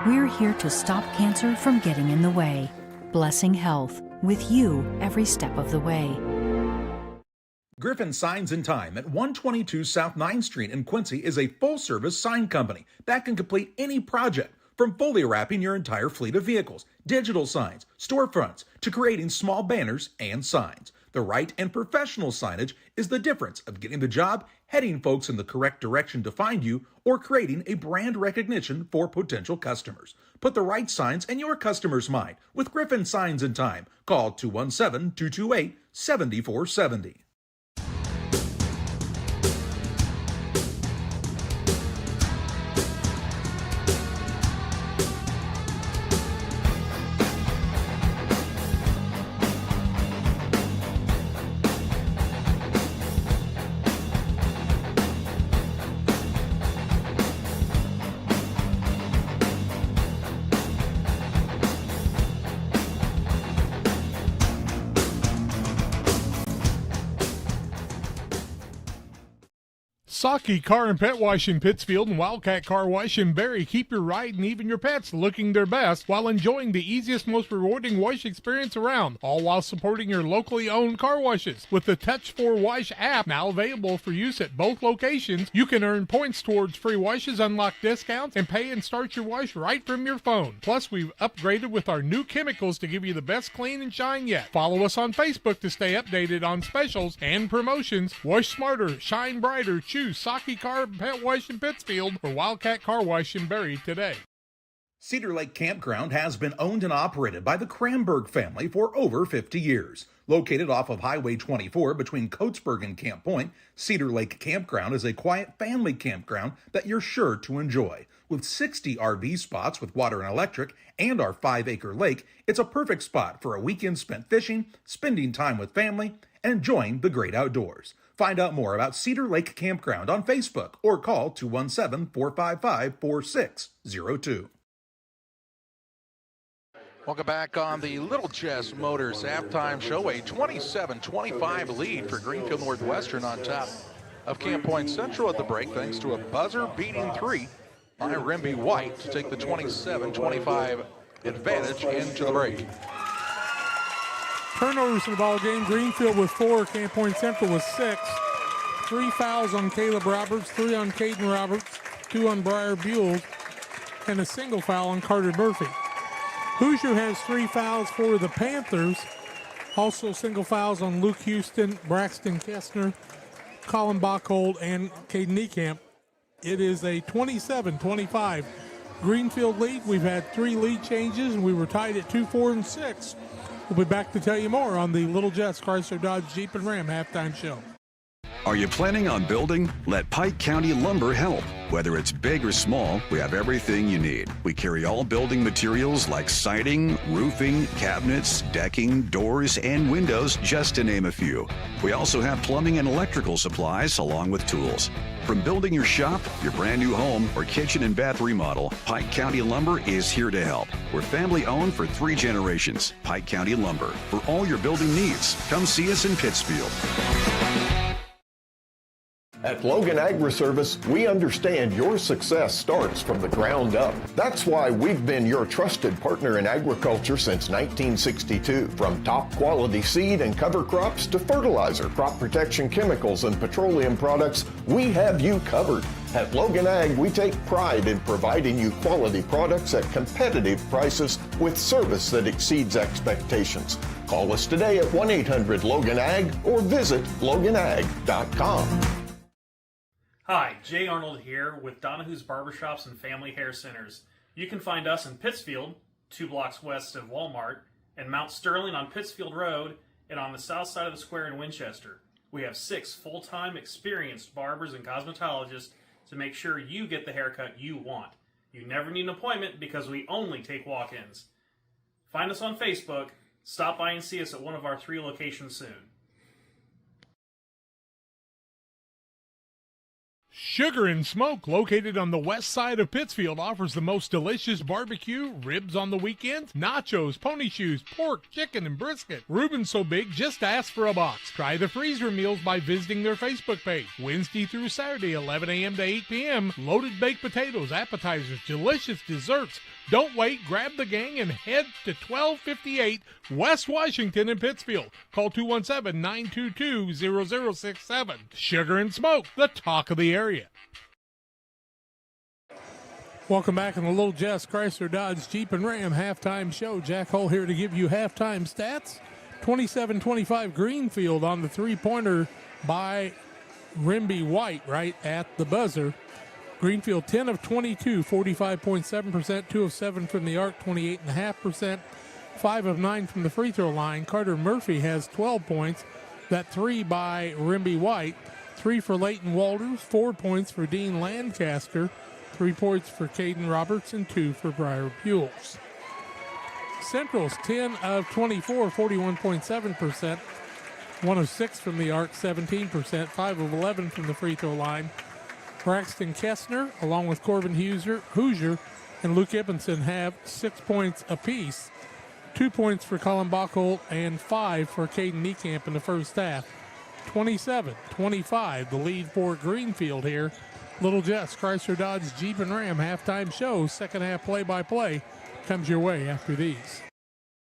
we're here to stop cancer from getting in the way. Blessing Health, with you every step of the way. Griffin Signs and Time at 122 South 9th Street in Quincy is a full-service sign company that can complete any project, from fully wrapping your entire fleet of vehicles, digital signs, storefronts, to creating small banners and signs. The right and professional signage is the difference of getting the job, heading folks in the correct direction to find you, or creating a brand recognition for potential customers. Put the right signs in your customer's mind with Griffin Signs and Time. Call 217-228-7470. Saki Car and Pet Wash in Pittsfield and Wildcat Car Wash in Barry keep your ride and even your pets looking their best while enjoying the easiest, most rewarding wash experience around, all while supporting your locally owned car washes. With the Touch4 Wash app now available for use at both locations, you can earn points towards free washes, unlock discounts, and pay and start your wash right from your phone. Plus, we've upgraded with our new chemicals to give you the best clean and shine yet. Follow us on Facebook to stay updated on specials and promotions. Wash smarter, shine brighter. Choose Saki Car and Pet Wash in Pittsfield or Wildcat Car Wash in Barry today. Cedar Lake Campground has been owned and operated by the Kramberg family for over 50 years. Located off of Highway 24 between Coatesburg and Camp Point, Cedar Lake Campground is a quiet family campground that you're sure to enjoy. With 60 RV spots with water and electric and our 5-acre lake, it's a perfect spot for a weekend spent fishing, spending time with family, and enjoying the great outdoors. Find out more about Cedar Lake Campground on Facebook or call 217-455-4602. Welcome back on the Little Chess Motors halftime show. A 27-25 lead for Greenfield Northwestern on top of Camp Point Central at the break, thanks to a buzzer-beating three by Rimby White to take the 27-25 advantage into the break. Turnovers in the ball game. Greenfield with 4, Camp Point Central with 6. 3 fouls on Caleb Roberts, 3 on Caden Roberts, 2 on Briar Buell, and a single foul on Carter Murphy. Hoosier has 3 fouls for the Panthers. Also single fouls on Luke Houston, Braxton Kessner, Colin Bachhold, and Caden Niekamp. It is a 27-25 Greenfield lead. We've had 3 lead changes, and we were tied at 2, 4, and 6. We'll be back to tell you more on the Little Jets Chrysler Dodge Jeep and Ram halftime show. Are you planning on building? Let Pike County Lumber help. Whether it's big or small, we have everything you need. We carry all building materials like siding, roofing, cabinets, decking, doors, and windows, just to name a few. We also have plumbing and electrical supplies along with tools. From building your shop, your brand new home, or kitchen and bath remodel, Pike County Lumber is here to help. We're family owned for 3 generations. Pike County Lumber. For all your building needs, come see us in Pittsfield. At Logan Agri-Service, we understand your success starts from the ground up. That's why we've been your trusted partner in agriculture since 1962. From top quality seed and cover crops to fertilizer, crop protection chemicals, and petroleum products, we have you covered. At Logan Ag, we take pride in providing you quality products at competitive prices with service that exceeds expectations. Call us today at 1-800-LOGAN-AG or visit loganag.com. Hi, Jay Arnold here with Donahue's Barbershops and Family Hair Centers. You can find us in Pittsfield, 2 blocks west of Walmart, and Mount Sterling on Pittsfield Road, and on the south side of the square in Winchester. We have 6 full-time experienced barbers and cosmetologists to make sure you get the haircut you want. You never need an appointment because we only take walk-ins. Find us on Facebook. Stop by and see us at one of our 3 locations soon. Sugar and Smoke, located on the west side of Pittsfield, offers the most delicious barbecue, ribs on the weekends, nachos, pony shoes, pork, chicken, and brisket. Reuben's so big, just ask for a box. Try the freezer meals by visiting their Facebook page. Wednesday through Saturday, 11 a.m. to 8 p.m. Loaded baked potatoes, appetizers, delicious desserts. Don't wait, grab the gang and head to 1258 West Washington in Pittsfield. Call 217-922-0067. Sugar and Smoke, the talk of the area. Welcome back on the Little Jess Chrysler Dodge Jeep and Ram halftime show. Jack Hull here to give you halftime stats. 27-25 Greenfield on the three-pointer by Rimby White right at the buzzer. Greenfield 10 of 22, 45.7%, 2 of 7 from the arc, 28.5%, 5 of 9 from the free throw line. Carter Murphy has 12 points. That 3 by Rimby White, 3 for Leighton Walters, 4 points for Dean Lancaster, 3 points for Caden Roberts, and 2 for Briar Buells. Central's 10 of 24, 41.7%, 1 of 6 from the arc, 17%, 5 of 11 from the free throw line. Braxton Kessner, along with Corbin Hoosier and Luke Ibbenson, have 6 points apiece. 2 points for Colin Bachhold and 5 for Caden Niekamp in the first half. 27-25, the lead for Greenfield here. Little Jess, Chrysler Dodge Jeep and Ram halftime show, second half play-by-play comes your way after these.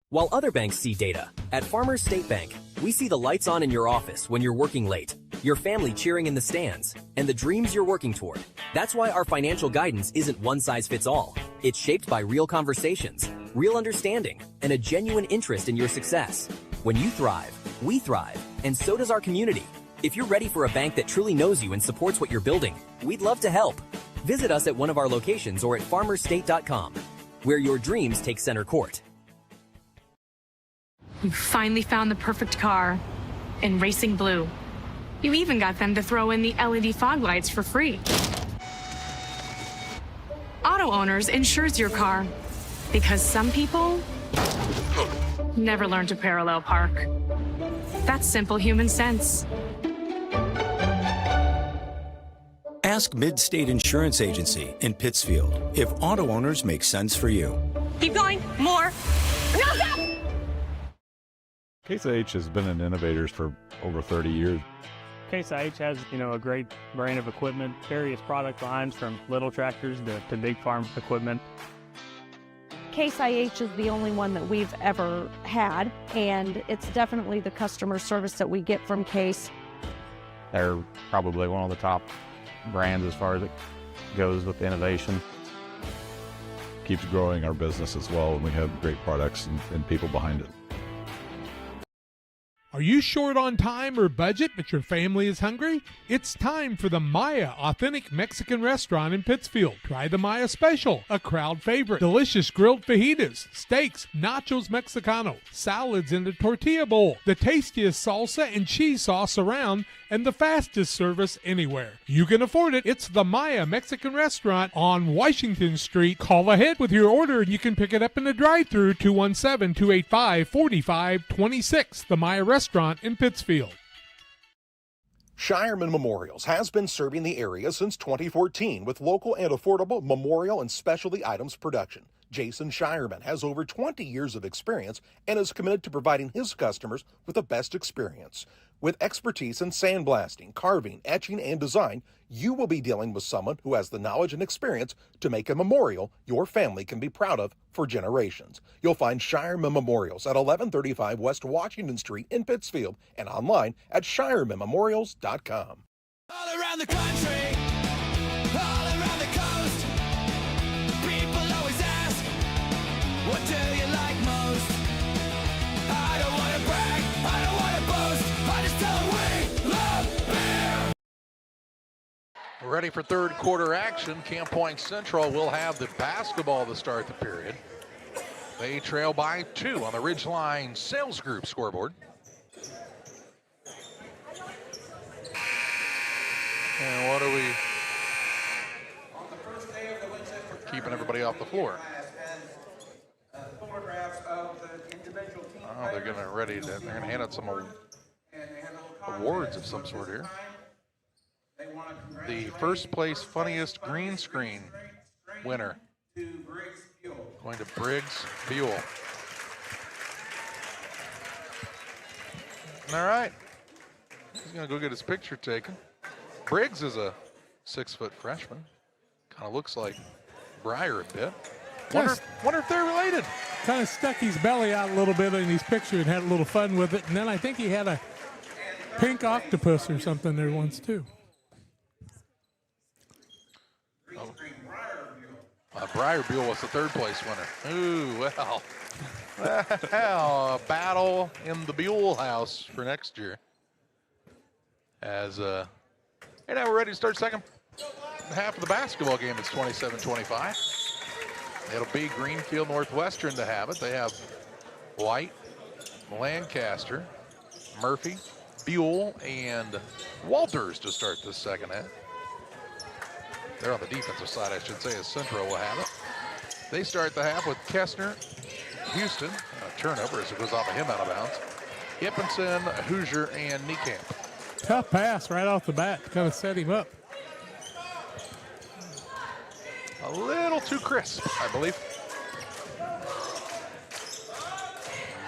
While other banks see data, at Farmers State Bank, we see the lights on in your office when you're working late, your family cheering in the stands, and the dreams you're working toward. That's why our financial guidance isn't one size fits all. It's shaped by real conversations, real understanding, and a genuine interest in your success. When you thrive, we thrive, and so does our community. If you're ready for a bank that truly knows you and supports what you're building, we'd love to help. Visit us at one of our locations or at farmerstate.com, where your dreams take center court. You finally found the perfect car in racing blue. You even got them to throw in the LED fog lights for free. Auto Owners insures your car because some people never learn to parallel park. That's simple human sense. Ask Mid-State Insurance Agency in Pittsfield if Auto Owners make sense for you. Keep going, more. No, stop! Case IH has been in Innovators for over 30 years. Case IH has, a great brand of equipment, various product lines from little tractors to big farm equipment. Case IH is the only one that we've ever had, and it's definitely the customer service that we get from Case. They're probably one of the top brands as far as it goes with innovation. Keeps growing our business as well, and we have great products and people behind it. Are you short on time or budget, but your family is hungry? It's time for the Maya Authentic Mexican Restaurant in Pittsfield. Try the Maya Special, a crowd favorite. Delicious grilled fajitas, steaks, nachos Mexicano, salads in a tortilla bowl, the tastiest salsa and cheese sauce around, and the fastest service anywhere. You can afford it. It's the Maya Mexican Restaurant on Washington Street. Call ahead with your order and you can pick it up in the drive-thru, 217-285-4526. The Maya Restaurant in Pittsfield. Shireman Memorials has been serving the area since 2014 with local and affordable memorial and specialty items production. Jason Shireman has over 20 years of experience and is committed to providing his customers with the best experience. With expertise in sandblasting, carving, etching, and design, you will be dealing with someone who has the knowledge and experience to make a memorial your family can be proud of for generations. You'll find Shireman Memorials at 1135 West Washington Street in Pittsfield and online at shiremanmemorials.com. All around the country, all around the coast, people always ask, what do you like most? I don't want to brag, I don't want to boast, I just tell them we love beer. We're ready for third quarter action. Camp Point Central will have the basketball to start the period. They trail by 2 on the Ridgeline Sales Group scoreboard. And what are we? Keeping everybody off the floor. Oh, they're getting ready. They're going to hand out some awards of some sort here. The first place funniest green screen winner going to Briggs Buell. All right. He's going to go get his picture taken. Briggs is a 6-foot freshman. Kind of looks like Breyer a bit. Wonder if they're related. Kind of stuck his belly out a little bit in his picture and had a little fun with it. And then I think he had a pink octopus or something there once too. Breyer Buell was the third place winner. Ooh, well. Well, a battle in the Buell house for next year. As and now we're ready to start second half of the basketball game. It's 27-25. It'll be Greenfield Northwestern to have it. They have White, Lancaster, Murphy, Buell, and Walters to start this second half. They're on the defensive side, I should say, as Central will have it. They start the half with Kestner, Houston, a turnover as it goes off of him out of bounds. Ippinson, Hoosier, and Niekamp. Tough pass right off the bat to kind of set him up. A little too crisp, I believe.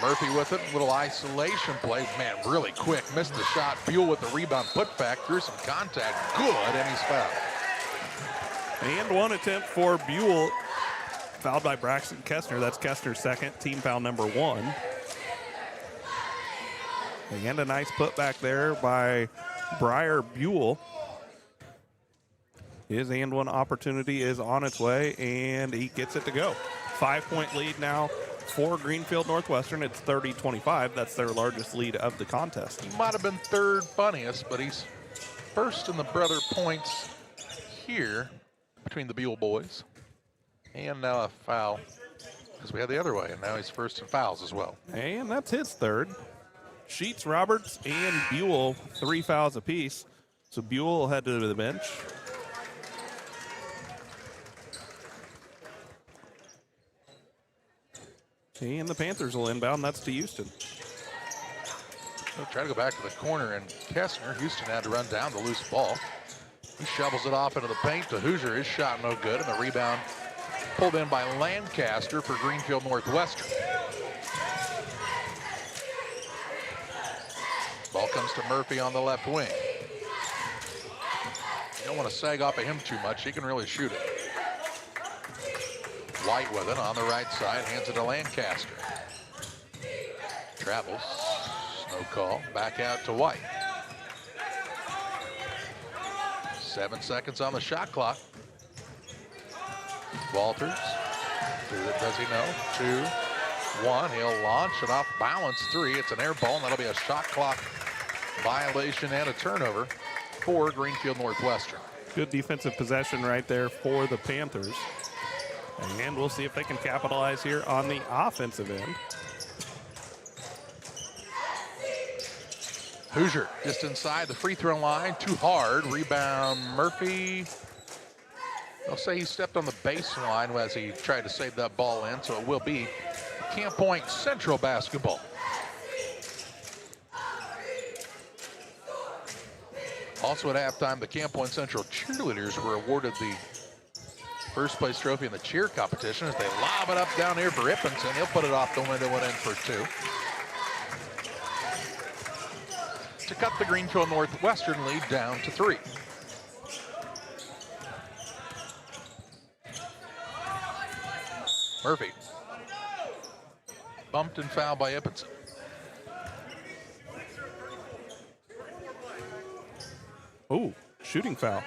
Murphy with it, little isolation play. Man, really quick, missed the shot. Buell with the rebound, put back, through some contact, good, and he's fouled. And one attempt for Buell, fouled by Braxton Kestner. That's Kestner's second, team foul number 1. And a nice putback there by Briar Buell. His and one opportunity is on its way, and he gets it to go. 5-point lead now for Greenfield Northwestern. It's 30-25. That's their largest lead of the contest. He might have been third funniest, but he's first in the brother points here between the Buell boys. And now a foul, because we had the other way, and now he's first in fouls as well. And that's his third. Sheets, Roberts, and Buell, 3 fouls apiece. So Buell will head to the bench. And the Panthers will inbound. That's to Houston. They'll try to go back to the corner, and Kestner, Houston had to run down the loose ball. He shovels it off into the paint to Hoosier. His shot no good, and the rebound pulled in by Lancaster for Greenfield Northwestern. Ball comes to Murphy on the left wing. You don't want to sag off of him too much. He can really shoot it. White with it on the right side, hands it to Lancaster. Travels, no call, back out to White. 7 seconds on the shot clock. Walters, does he know? 2, 1, he'll launch it off balance 3. It's an air ball, and that'll be a shot clock violation and a turnover for Greenfield Northwestern. Good defensive possession right there for the Panthers. And we'll see if they can capitalize here on the offensive end. Hoosier just inside the free throw line, too hard. Rebound Murphy. They'll say he stepped on the baseline as he tried to save that ball in, so it will be Camp Point Central basketball. Also at halftime, the Camp Point Central cheerleaders were awarded the first place trophy in the cheer competition as they lob it up down here for Ippinson. He'll put it off the window and in for 2. To cut the Greenfield Northwestern lead down to 3. Murphy. Bumped and fouled by Ippinson. Oh, shooting foul.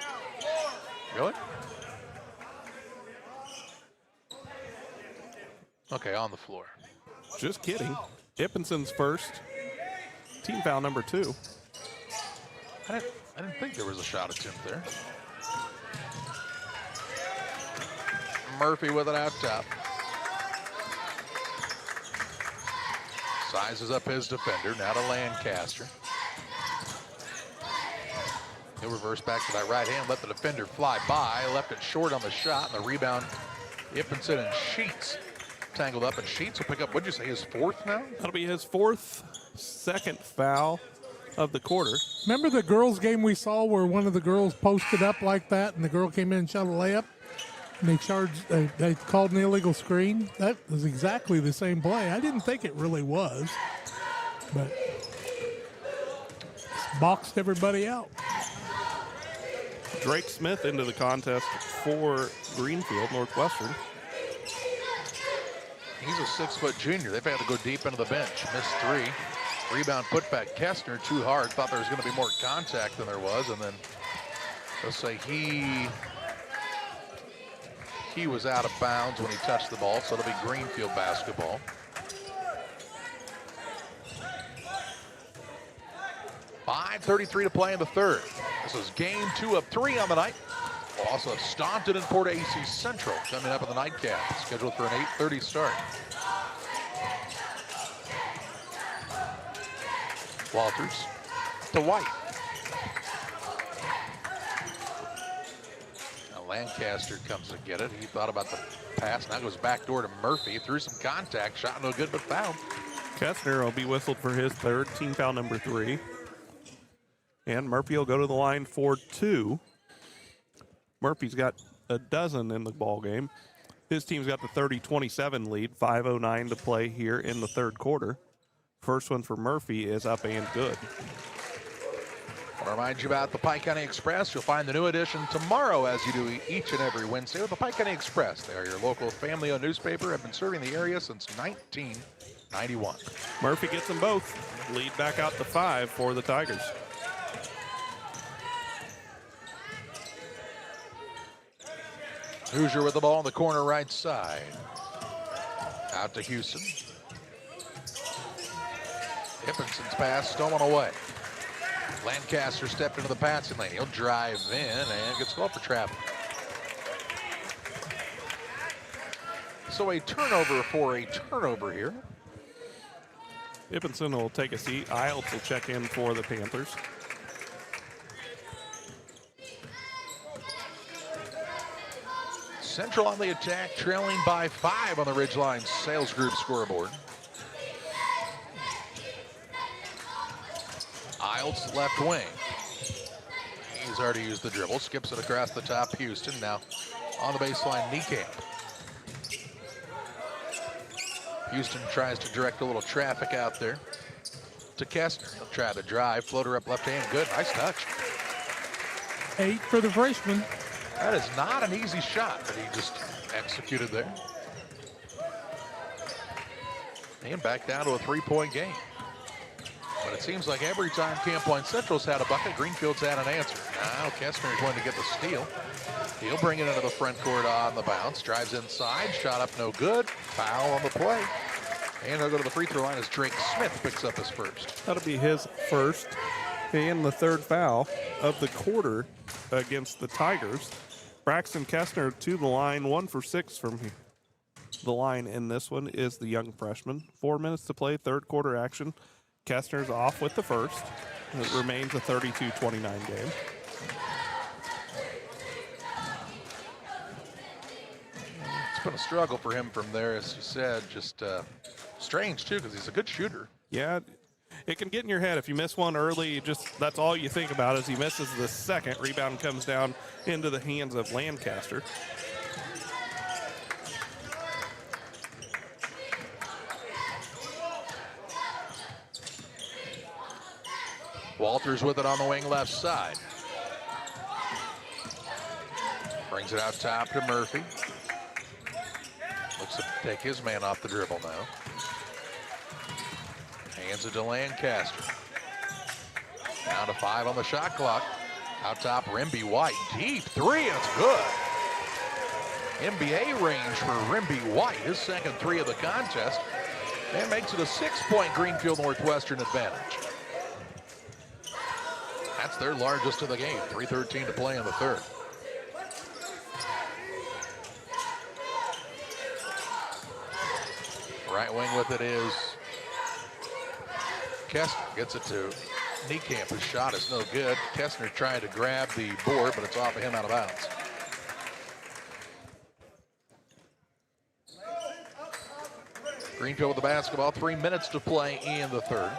Really? Okay, on the floor. Just kidding. Ippinson's first. Team foul number 2. I didn't think there was a shot attempt there. Murphy with it out top. Sizes up his defender, now to Lancaster. He'll reverse back to that right hand, let the defender fly by, left it short on the shot, and the rebound, Ippinson and Sheets tangled up, and Sheets will pick up, what'd you say, his 4th now? That'll be his 4th, second foul of the quarter. Remember the girls' game we saw where one of the girls posted up like that and the girl came in and shot a layup? And they called an illegal screen? That was exactly the same play. I didn't think it really was, but boxed everybody out. Drake Smith into the contest for Greenfield Northwestern. He's a 6-foot junior. They've had to go deep into the bench. Missed 3. Rebound put back Kestner too hard. Thought there was going to be more contact than there was, and then let's say he was out of bounds when he touched the ball, so it'll be Greenfield basketball. .5:33 to play in the third. This is game 2 of 3 on the night. We'll also have Staunton and Port AC Central coming up in the nightcap, scheduled for an 8:30 start. Walters to White. Now Lancaster comes to get it. He thought about the pass. Now goes back door to Murphy. Threw some contact. Shot no good, but fouled. Kestner will be whistled for his 3rd, team foul number 3. And Murphy will go to the line for 2. Murphy's got a dozen in the ball game. His team's got the 30-27 lead, 5:09 to play here in the third quarter. First one for Murphy is up and good. I want to remind you about the Pike County Express. You'll find the new edition tomorrow, as you do each and every Wednesday, with the Pike County Express. They are your local family-owned newspaper, have been serving the area since 1991. Murphy gets them both. Lead back out to 5 for the Tigers. Hoosier with the ball on the corner right side. Out to Houston. Hippinson's pass stolen away. Lancaster stepped into the passing lane. He'll drive in and gets called for travel. So a turnover for a turnover here. Hippenson will take a seat. Iltz will check in for the Panthers. Central on the attack, trailing by 5 on the Ridgeline Sales Group scoreboard. Iltz left wing. He's already used the dribble, skips it across the top. Houston now on the baseline, Niekamp. Houston tries to direct a little traffic out there to Kestner. He'll try to drive, floater up left hand, good, nice touch. 8 for the freshman. That is not an easy shot that he just executed there. And back down to a 3-point game. But it seems like every time Camp Point Central's had a bucket, Greenfield's had an answer. Now Kestner is going to get the steal. He'll bring it into the front court on the bounce. Drives inside, shot up no good. Foul on the play. And they'll go to the free throw line as Drake Smith picks up his first. That'll be his first and the third foul of the quarter against the Tigers. Braxton Kestner to the line, 1 for 6 from the line in this one is the young freshman. 4 minutes to play, third quarter action. Kestner's off with the first. It remains a 32-29 game. It's been a struggle for him from there, as you said. Just strange, too, because he's a good shooter. Yeah, it can get in your head. If you miss one early, that's all you think about is he misses the second. Rebound comes down into the hands of Lancaster. Walters with it on the wing left side. Brings it out top to Murphy. Looks to take his man off the dribble now. Hands it to Lancaster. Down to 5 on the shot clock. Out top, Rimby White. Deep 3, and it's good. NBA range for Rimby White. His second 3 of the contest. And makes it a 6-point Greenfield Northwestern advantage. That's their largest of the game. 3:13 to play in the third. Right wing with it is Kestner. Gets it to Niekamp. His shot is no good. Kestner trying to grab the board, but it's off of him out of bounds. Greenfield with the basketball. 3 minutes to play in the third.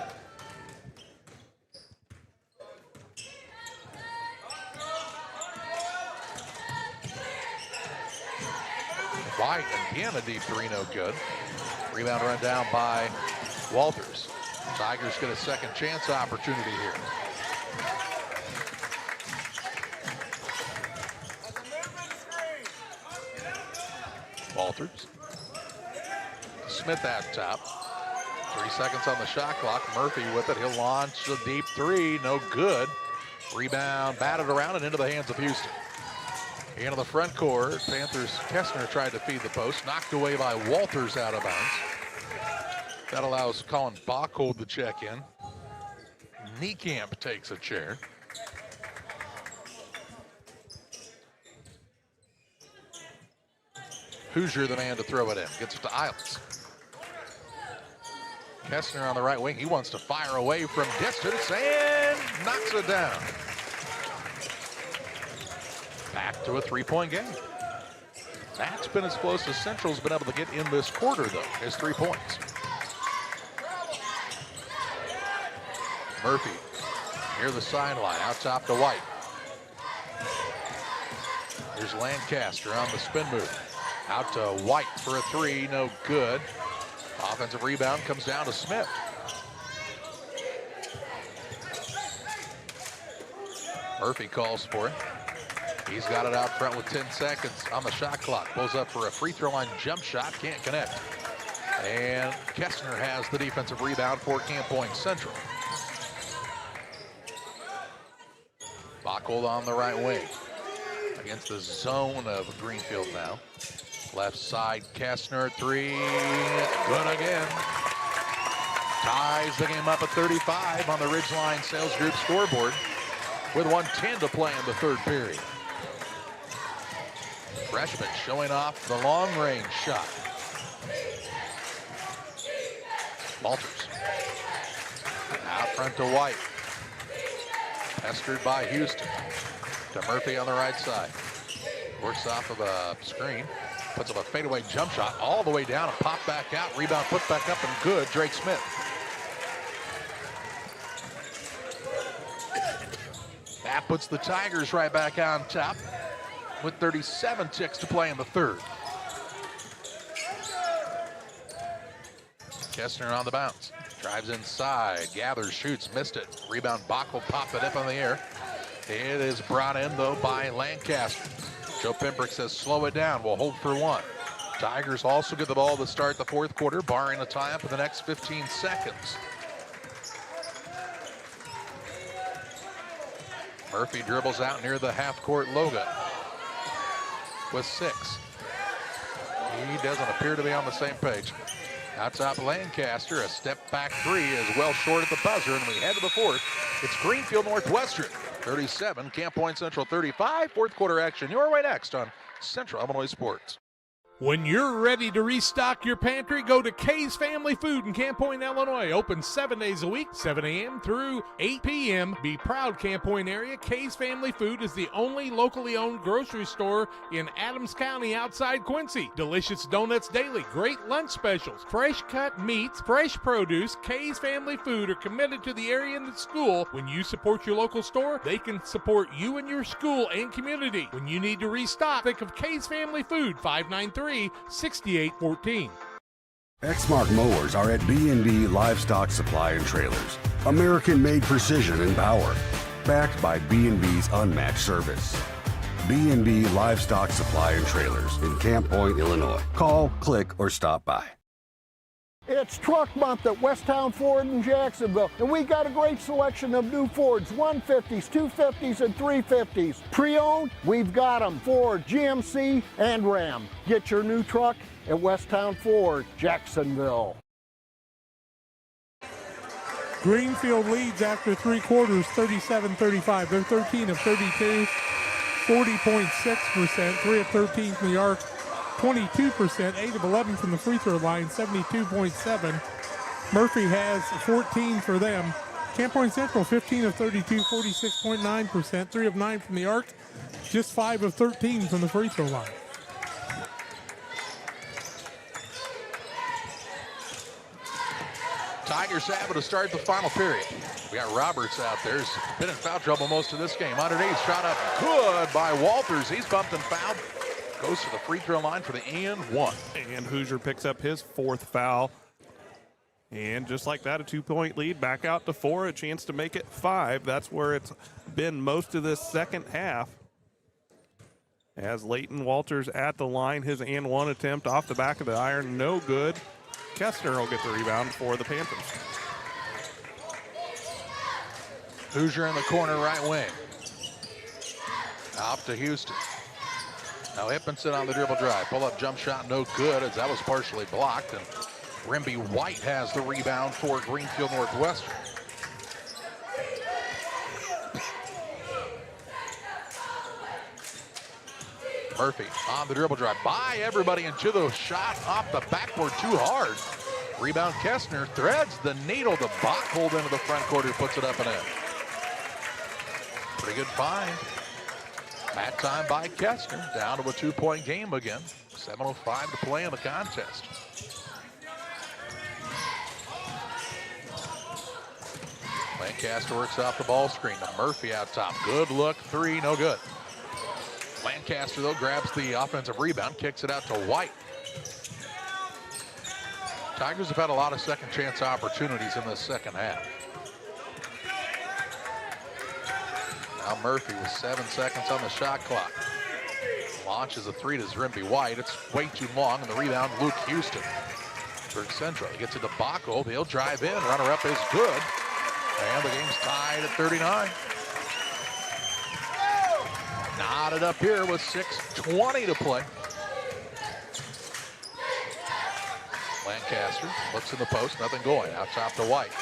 White again, a deep 3, no good. Rebound run down by Walters. Tigers get a second chance opportunity here. Walters. Smith out top. 3 seconds on the shot clock. Murphy with it. He'll launch a deep 3, no good. Rebound batted around and into the hands of Houston. Into the front court, Panthers. Kestner tried to feed the post, knocked away by Walters out of bounds. That allows Colin Bachhold to check in. Niekamp takes a chair. Hoosier the man to throw it in, gets it to Iltz. Kestner on the right wing, he wants to fire away from distance and knocks it down. Back to a 3-point game. That's been as close as Central's been able to get in this quarter, though, is 3 points. Murphy near the sideline, out top to White. Here's Lancaster on the spin move. Out to White for a three, no good. Offensive rebound comes down to Smith. Murphy calls for it. He's got it out front with 10 seconds on the shot clock. Pulls up for a free throw line jump shot, can't connect. And Kestner has the defensive rebound for Camp Point Central. Bockel on the right wing against the zone of Greenfield now. Left side, Kestner, three, good again. Ties the game up at 35 on the Ridgeline Sales Group scoreboard with 1:10 to play in the third period. Freshman showing off the long-range shot. Walters out front to White. Pestered by Houston. To Murphy on the right side. Works off of a screen. Puts up a fadeaway jump shot all the way down and pop back out. Rebound put back up and good. Drake Smith. That puts the Tigers right back on top with 37 ticks to play in the third. Kestner on the bounce. Drives inside. Gathers, shoots, missed it. Rebound, Bockel popped it up in the air. It is brought in, though, by Lancaster. Joe Pembrick says slow it down. We'll hold for one. Tigers also get the ball to start the fourth quarter, barring a tie-up in the next 15 seconds. Murphy dribbles out near the half-court logo with 6. He doesn't appear to be on the same page. Out top, Lancaster, a step-back three is well short at the buzzer, and we head to the fourth. It's Greenfield Northwestern, 37, Camp Point Central 35. Fourth quarter action your way next on Central Illinois Sports. When you're ready to restock your pantry, go to Kay's Family Food in Camp Point, Illinois. Open 7 days a week, 7 a.m. through 8 p.m. Be proud, Camp Point area. Kay's Family Food is the only locally owned grocery store in Adams County outside Quincy. Delicious donuts daily, great lunch specials, fresh cut meats, fresh produce. Kay's Family Food are committed to the area and the school. When you support your local store, they can support you and your school and community. When you need to restock, think of Kay's Family Food, 593-6814. Exmark mowers are at B&B Livestock Supply and Trailers. American-made precision and power. Backed by B&B's unmatched service. B&B Livestock Supply and Trailers in Camp Point, Illinois. Call, click, or stop by. It's Truck Month at Westtown Ford in Jacksonville, and we got a great selection of new Fords, 150s, 250s, and 350s. Pre-owned, we've got them, Ford, GMC, and Ram. Get your new truck at Westtown Ford, Jacksonville. Greenfield leads after 3 quarters, 37-35. They're 13 of 32, 40.6%, 3 of 13 from the arc. 22%, 8 of 11 from the free throw line, 72.7. Murphy has 14 for them. Camp Point Central, 15 of 32, 46.9%, 3 of 9 from the arc, just 5 of 13 from the free throw line. Tigers have it to start the final period. We got Roberts out there. He's been in foul trouble most of this game. Underneath, shot up good by Walters. He's bumped and fouled. Goes to the free throw line for the and one. And Hoosier picks up his 4th foul. And just like that, a 2-point lead, back out to 4, a chance to make it 5. That's where it's been most of this second half. As Leighton Walters at the line, his and one attempt off the back of the iron, no good. Kestner will get the rebound for the Panthers. Hoosier in the corner right wing. Off to Houston. Now Hippenson on the dribble drive. Pull-up jump shot, no good, as that was partially blocked. And Rimby White has the rebound for Greenfield Northwestern. Murphy on the dribble drive. By everybody into the shot off the backboard too hard. Rebound Kestner threads the needle. The Bockel into the front court, who puts it up and in. Pretty good find. That time by Kestner, down to a 2-point game again. 7:05 to play in the contest. Lancaster works off the ball screen to Murphy out top. Good look, 3, no good. Lancaster, though, grabs the offensive rebound, kicks it out to White. Tigers have had a lot of second chance opportunities in this second half. Now Murphy with 7 seconds on the shot clock. Launches a three to Zrimby White. It's way too long, and the rebound, Luke Houston. Berg Central, he gets it to Bacco. He'll drive in. Runner-up is good. And the game's tied at 39. Knotted up here with 6:20 to play. Lancaster looks in the post, nothing going. Out top to White.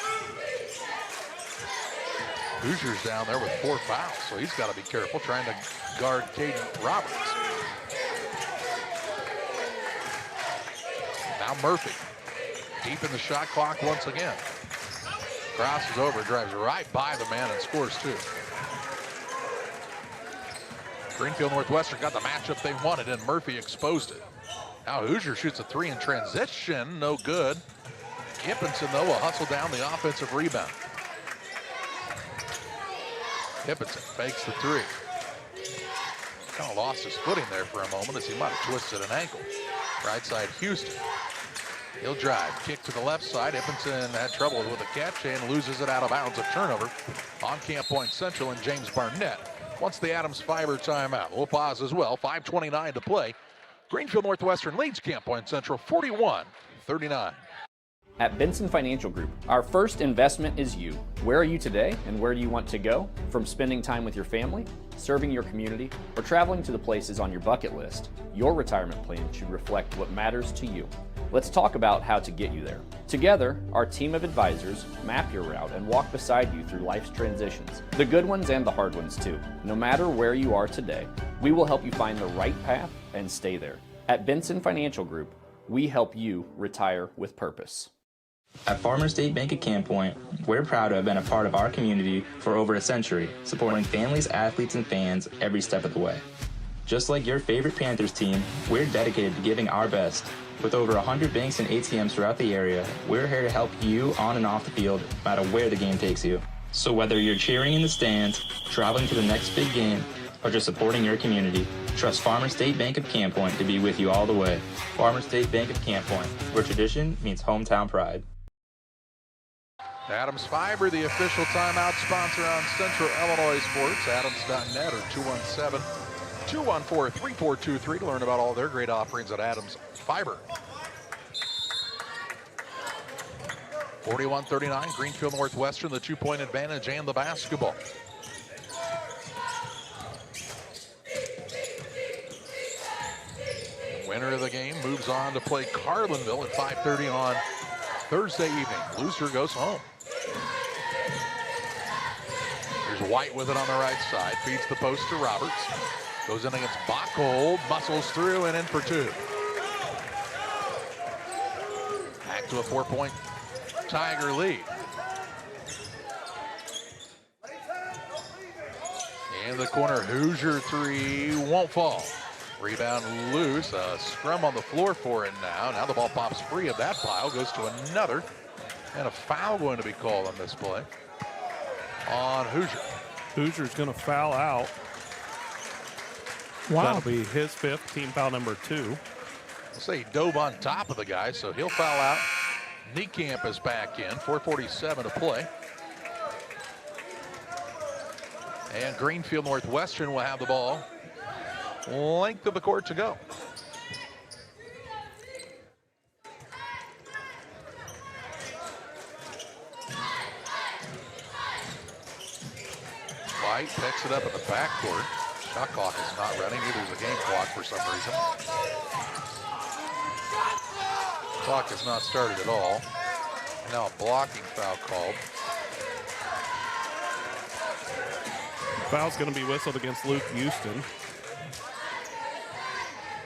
Hoosiers down there with 4 fouls, so he's got to be careful trying to guard Caden Roberts. Now Murphy, deep in the shot clock once again. Crosses over, drives right by the man and scores 2. Greenfield Northwestern got the matchup they wanted, and Murphy exposed it. Now Hoosier shoots a 3 in transition, no good. Hippenson, though, will hustle down the offensive rebound. Hippenson fakes the 3. Kind of lost his footing there for a moment as he might have twisted an ankle. Right side, Houston. He'll drive, kick to the left side. Hippenson had trouble with a catch and loses it out of bounds. A turnover on Camp Point Central, and James Barnett wants the Adams Fiber timeout. We'll pause as well. 5:29 to play. Greenfield Northwestern leads Camp Point Central 41-39. At Benson Financial Group, our first investment is you. Where are you today and where do you want to go? From spending time with your family, serving your community, or traveling to the places on your bucket list, your retirement plan should reflect what matters to you. Let's talk about how to get you there. Together, our team of advisors map your route and walk beside you through life's transitions, the good ones and the hard ones too. No matter where you are today, we will help you find the right path and stay there. At Benson Financial Group, we help you retire with purpose. At Farmers State Bank of Camp Point, we're proud to have been a part of our community for over a century, supporting families, athletes, and fans every step of the way. Just like your favorite Panthers team, we're dedicated to giving our best. With over 100 banks and ATMs throughout the area, we're here to help you on and off the field, no matter where the game takes you. So whether you're cheering in the stands, traveling to the next big game, or just supporting your community, trust Farmers State Bank of Camp Point to be with you all the way. Farmers State Bank of Camp Point, where tradition means hometown pride. Adams Fiber, the official timeout sponsor on Central Illinois Sports. Adams.net or 217-214-3423 to learn about all their great offerings at Adams Fiber. 41-39, Greenfield Northwestern, the 2-point advantage and the basketball. Winner of the game moves on to play Carlinville at 5:30 on Thursday evening. Loser goes home. Here's White with it on the right side. Feeds the post to Roberts. Goes in against Bacco. Muscles through and in for 2. Back to a 4-point Tiger lead. In the corner, Hoosier 3 won't fall. Rebound loose, a scrum on the floor for it now. Now the ball pops free of that pile, goes to another, and a foul going to be called on this play on Hoosier. Hoosier's going to foul out. Wow. That'll be his 5th, team foul number 2. I'll say he dove on top of the guy, so he'll foul out. Niekamp is back in, 4:47 to play. And Greenfield Northwestern will have the ball. Length of the court to go. White picks it up in the backcourt. Shot clock is not running. Neither is the game clock for some reason. Clock has not started at all. Now a blocking foul called. Foul's going to be whistled against Luke Houston.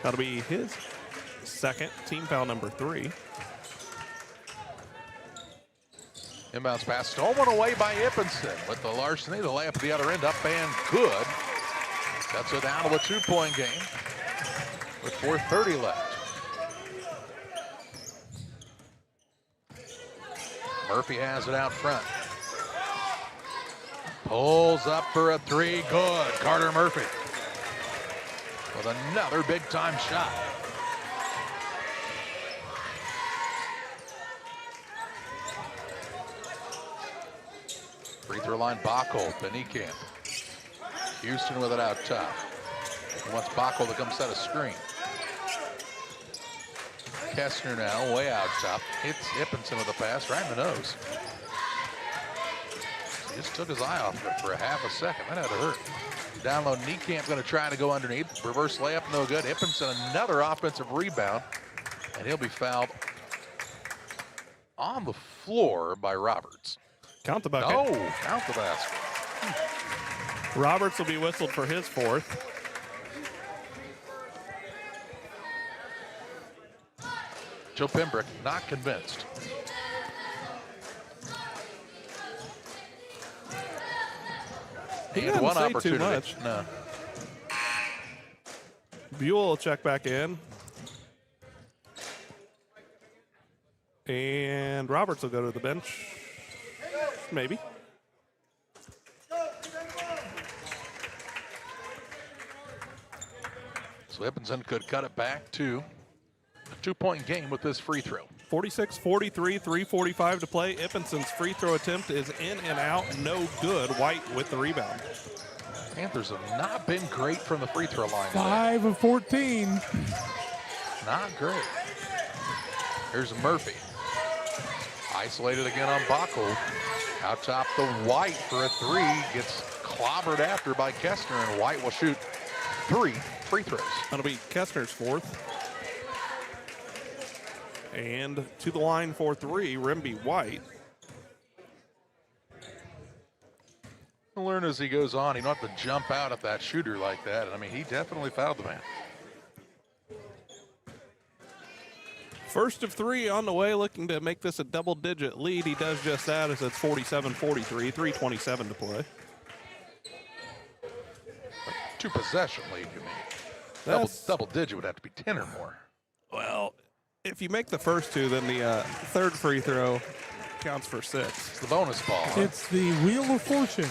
That'll be his 2nd, team foul number 3. Inbounds pass stolen away by Hippenson with the larceny, the layup at the other end, up and good. Cuts it down to a 2-point game with 4:30 left. Murphy has it out front. Pulls up for a 3, good. Carter Murphy. with another big-time shot. Free throw line, Backel, Benicamp. Houston with it out top. He wants Backel to come set a screen. Kestner now way out top. Hits Ippenson with a pass right in the nose. He just took his eye off of it for a half a second. That had to hurt. Down low, Niekamp going to try to go underneath. Reverse layup, no good. Ippenson, another offensive rebound. And he'll be fouled on the floor by Roberts. Count the bucket. Oh, count the basket. Roberts will be whistled for his fourth. Joe Pembroke not convinced. He had didn't one say opportunity. too much. No. Buell will check back in. And Roberts will go to the bench. Maybe. So Ippenson could cut it back to a 2-point game with this free throw. 46-43, 3:45 to play. Ippenson's free throw attempt is in and out, no good. White with the rebound. Panthers have not been great from the free throw line today. 5 of 14. Not great. Here's Murphy. Isolated again on Backel. Out top to White for a three. Gets clobbered after by Kestner, and White will shoot 3 free throws. That'll be Kestner's fourth. And to the line for 3, Remby White. He'll learn as he goes on. He don't have to jump out at that shooter like that. I mean, he definitely fouled the man. First of 3 on the way, looking to make this a double-digit lead. He does just that as it's 47-43, 3:27 to play. Two-possession lead, you mean? Double digit would have to be 10 or more. Well, if you make the first 2, then the third free throw counts for 6. It's the bonus ball. Huh? It's the Wheel of Fortune.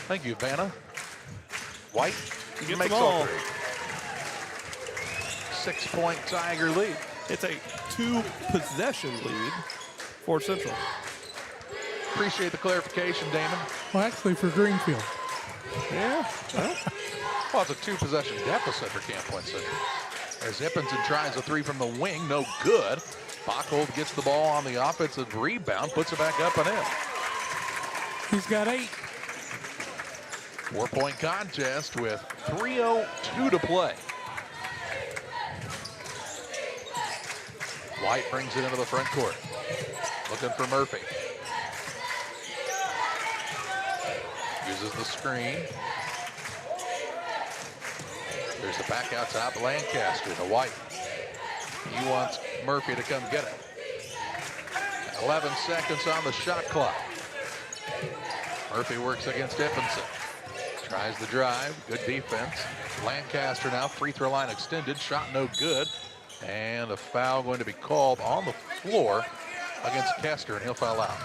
Thank you, Vanna. White Get makes them all. all 3. 6-point Tiger lead. It's a 2-possession lead for Central. Appreciate the clarification, Damon. Well, actually, for Greenfield. Yeah. Well, it's a 2-possession deficit for Camp Point Central. As Ippenson tries a 3 from the wing, no good. Backel gets the ball on the offensive rebound, puts it back up and in. He's got 8. 4-point contest with 3:02 to play. White brings it into the front court. Looking for Murphy. Uses the screen. There's the back out top, Lancaster to White. He wants Murphy to come get it. 11 seconds on the shot clock. Murphy works against Ippenson. Tries the drive, good defense. Lancaster now, free throw line extended, shot no good. And a foul going to be called on the floor against Kester, and he'll foul out.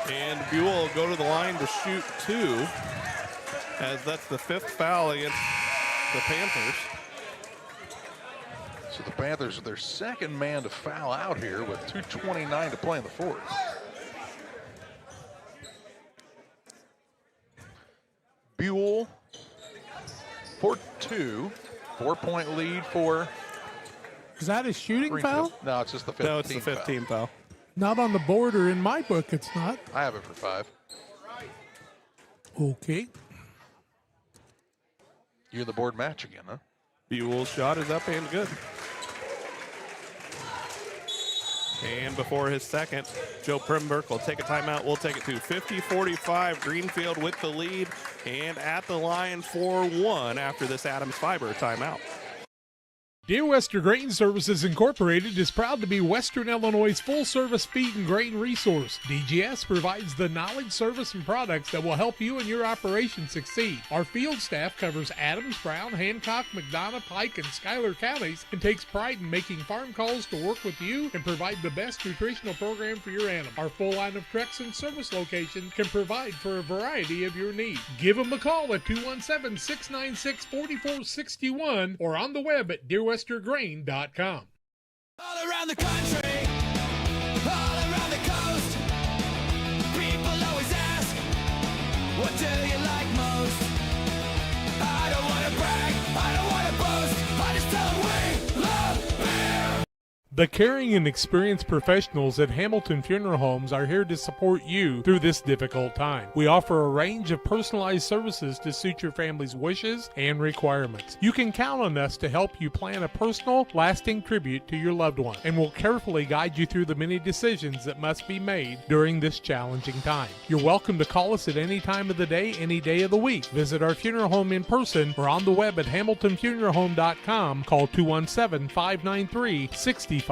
And Buell will go to the line to shoot 2, as that's the 5th foul against the Panthers. So the Panthers are their second man to foul out here with 2:29 to play in the fourth. Buell for 2. 4-point lead for. Is that a shooting Greenfield. foul? No, it's just the 15th. No, it's the 15th foul. Not on the board, or in my book, it's not. I have it for 5. Okay. You're the board match again, huh? Buell's shot is up and good. And before his second, Joe Pembroke will take a timeout. We'll take it to 50-45. Greenfield with the lead and at the line for 1 after this Adams Fiber timeout. Dear Western Grain Services Incorporated is proud to be Western Illinois' full-service feed and grain resource. DGS provides the knowledge, service, and products that will help you and your operation succeed. Our field staff covers Adams, Brown, Hancock, McDonough, Pike, and Schuyler counties and takes pride in making farm calls to work with you and provide the best nutritional program for your animal. Our full line of trucks and service locations can provide for a variety of your needs. Give them a call at 217-696-4461 or on the web at dearwestergrain.com. All around the country, all around the coast, people always ask, what do you like most? I don't want to brag, I don't want to boast, I just tell them we love beer. The caring and experienced professionals at Hamilton Funeral Homes are here to support you through this difficult time. We offer a range of personalized services to suit your family's wishes and requirements. You can count on us to help you plan a personal, lasting tribute to your loved one, and will carefully guide you through the many decisions that must be made during this challenging time. You're welcome to call us at any time of the day, any day of the week. Visit our funeral home in person or on the web at hamiltonfuneralhome.com. Call 217-593-6517.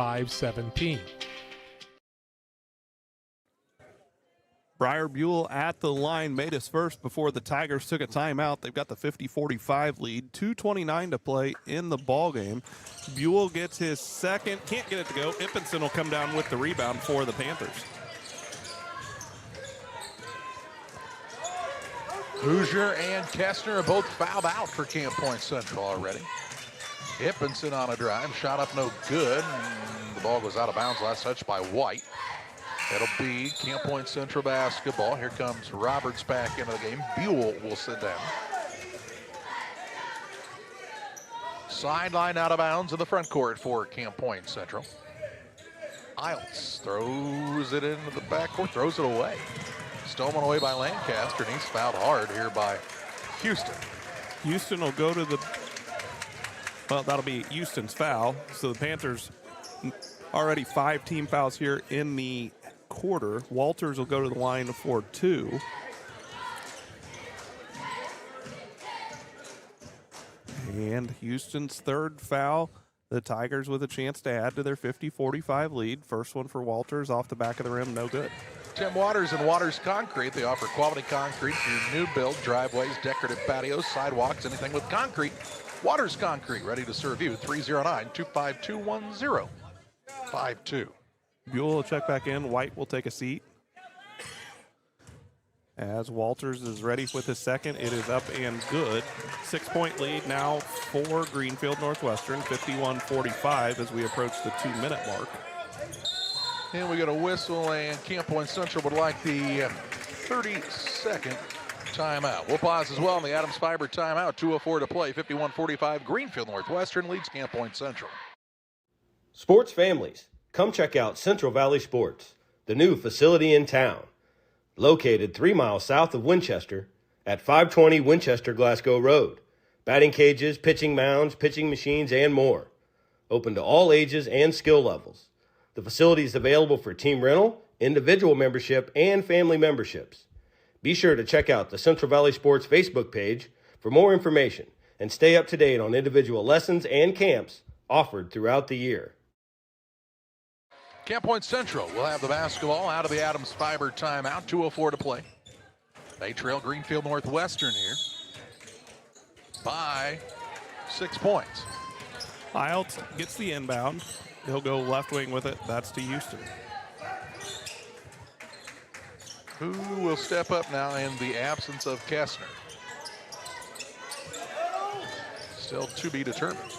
Briar Buell at the line made his first before the Tigers took a timeout. They've got the 50-45 lead, 2:29 to play in the ball game. Buell gets his second, can't get it to go. Ippenson will come down with the rebound for the Panthers. Hoosier and Kestner are both fouled out for Camp Point Central already. Ippenson on a drive, shot up no good. The ball goes out of bounds, last touch by White. It'll be Camp Point Central basketball. Here comes Roberts back into the game. Buell will sit down. Sideline out of bounds in the front court for Camp Point Central. Iles throws it into the backcourt, throws it away. Stolen away by Lancaster, and he's fouled hard here by Houston. Houston will go to the, well, that'll be Houston's foul. So the Panthers already 5 team fouls here in the quarter. Walters will go to the line for 2. And Houston's third foul. The Tigers with a chance to add to their 50-45 lead. First one for Walters off the back of the rim, no good. Tim Waters and Waters Concrete. They offer quality concrete for your new build, driveways, decorative patios, sidewalks, anything with concrete. Waters Concrete, ready to serve you. 309-252-1052. Buell will check back in. White will take a seat. As Walters is ready with his second, it is up and good. 6-point lead now for Greenfield Northwestern, 51-45 as we approach the 2-minute mark. And we got a whistle, and Camp Point Central would like the 30-second timeout. We'll pause as well in the Adams Fiber timeout. 2:04 to play, 51-45. Greenfield Northwestern leads Camp Point Central. Sports families, come check out Central Valley Sports, the new facility in town. Located 3 miles south of Winchester at 520 Winchester Glasgow Road. Batting cages, pitching mounds, pitching machines, and more. Open to all ages and skill levels. The facility is available for team rental, individual membership, and family memberships. Be sure to check out the Central Valley Sports Facebook page for more information and stay up to date on individual lessons and camps offered throughout the year. Camp Point Central will have the basketball out of the Adams Fiber timeout. 2:04 to play. They trail Greenfield Northwestern here by 6 points. Iles gets the inbound. He'll go left wing with it. That's to Houston. Who will step up now in the absence of Kestner? Still to be determined.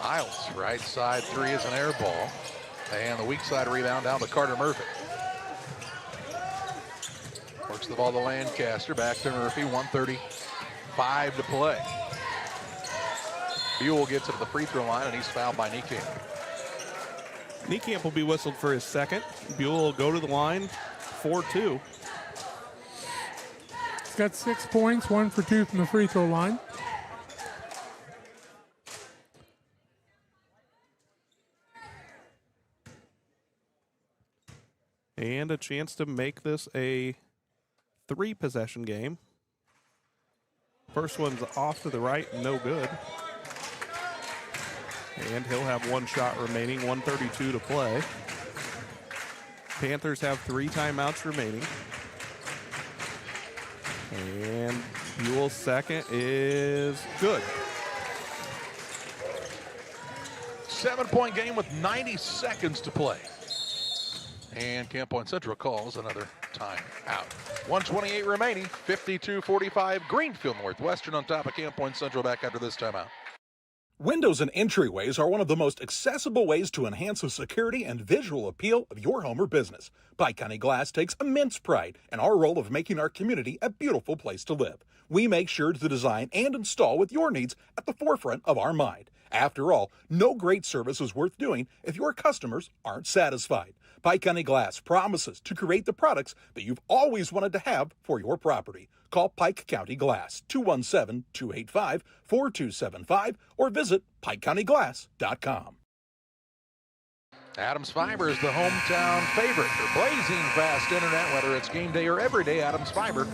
Iles, right side three is an air ball. And the weak side rebound down to Carter Murphy. Works the ball to Lancaster, back to Murphy, 1:35 to play. Buell gets it to the free throw line, and he's fouled by Niekamp. Niekamp will be whistled for his second. Buell will go to the line for 2. He's got 6 points, 1 for 2 from the free throw line. And a chance to make this a 3-possession game. First one's off to the right, no good. And he'll have one shot remaining, 1:32 to play. Panthers have 3 timeouts remaining. And Buell's second is good. 7-point game with 90 seconds to play. And Camp Point Central calls another timeout. 1:28 remaining, 52-45. Greenfield Northwestern on top of Camp Point Central back after this timeout. Windows and entryways are one of the most accessible ways to enhance the security and visual appeal of your home or business. Pike County Glass takes immense pride in our role of making our community a beautiful place to live. We make sure to design and install with your needs at the forefront of our mind. After all, no great service is worth doing if your customers aren't satisfied. Pike County Glass promises to create the products that you've always wanted to have for your property. Call Pike County Glass, 217-285-4275, or visit PikeCountyGlass.com. Adams Fiber is the hometown favorite for blazing fast internet, whether it's game day or every day. Adams Fiber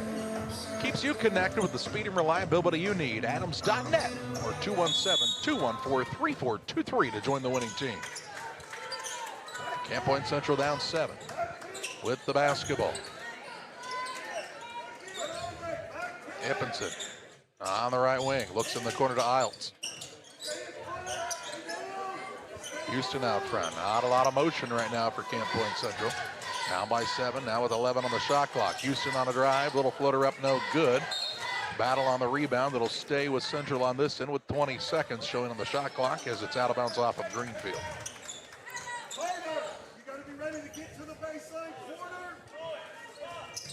keeps you connected with the speed and reliability you need. Adams.net or 217-214-3423 to join the winning team. Camp Point Central down 7 with the basketball. Ippenson on the right wing, looks in the corner to Isles. Houston out front, not a lot of motion right now for Camp Point Central. Down by 7, now with 11 on the shot clock. Houston on a drive, little floater up, no good. Battle on the rebound, it'll stay with Central on this end with 20 seconds showing on the shot clock as it's out of bounds off of Greenfield.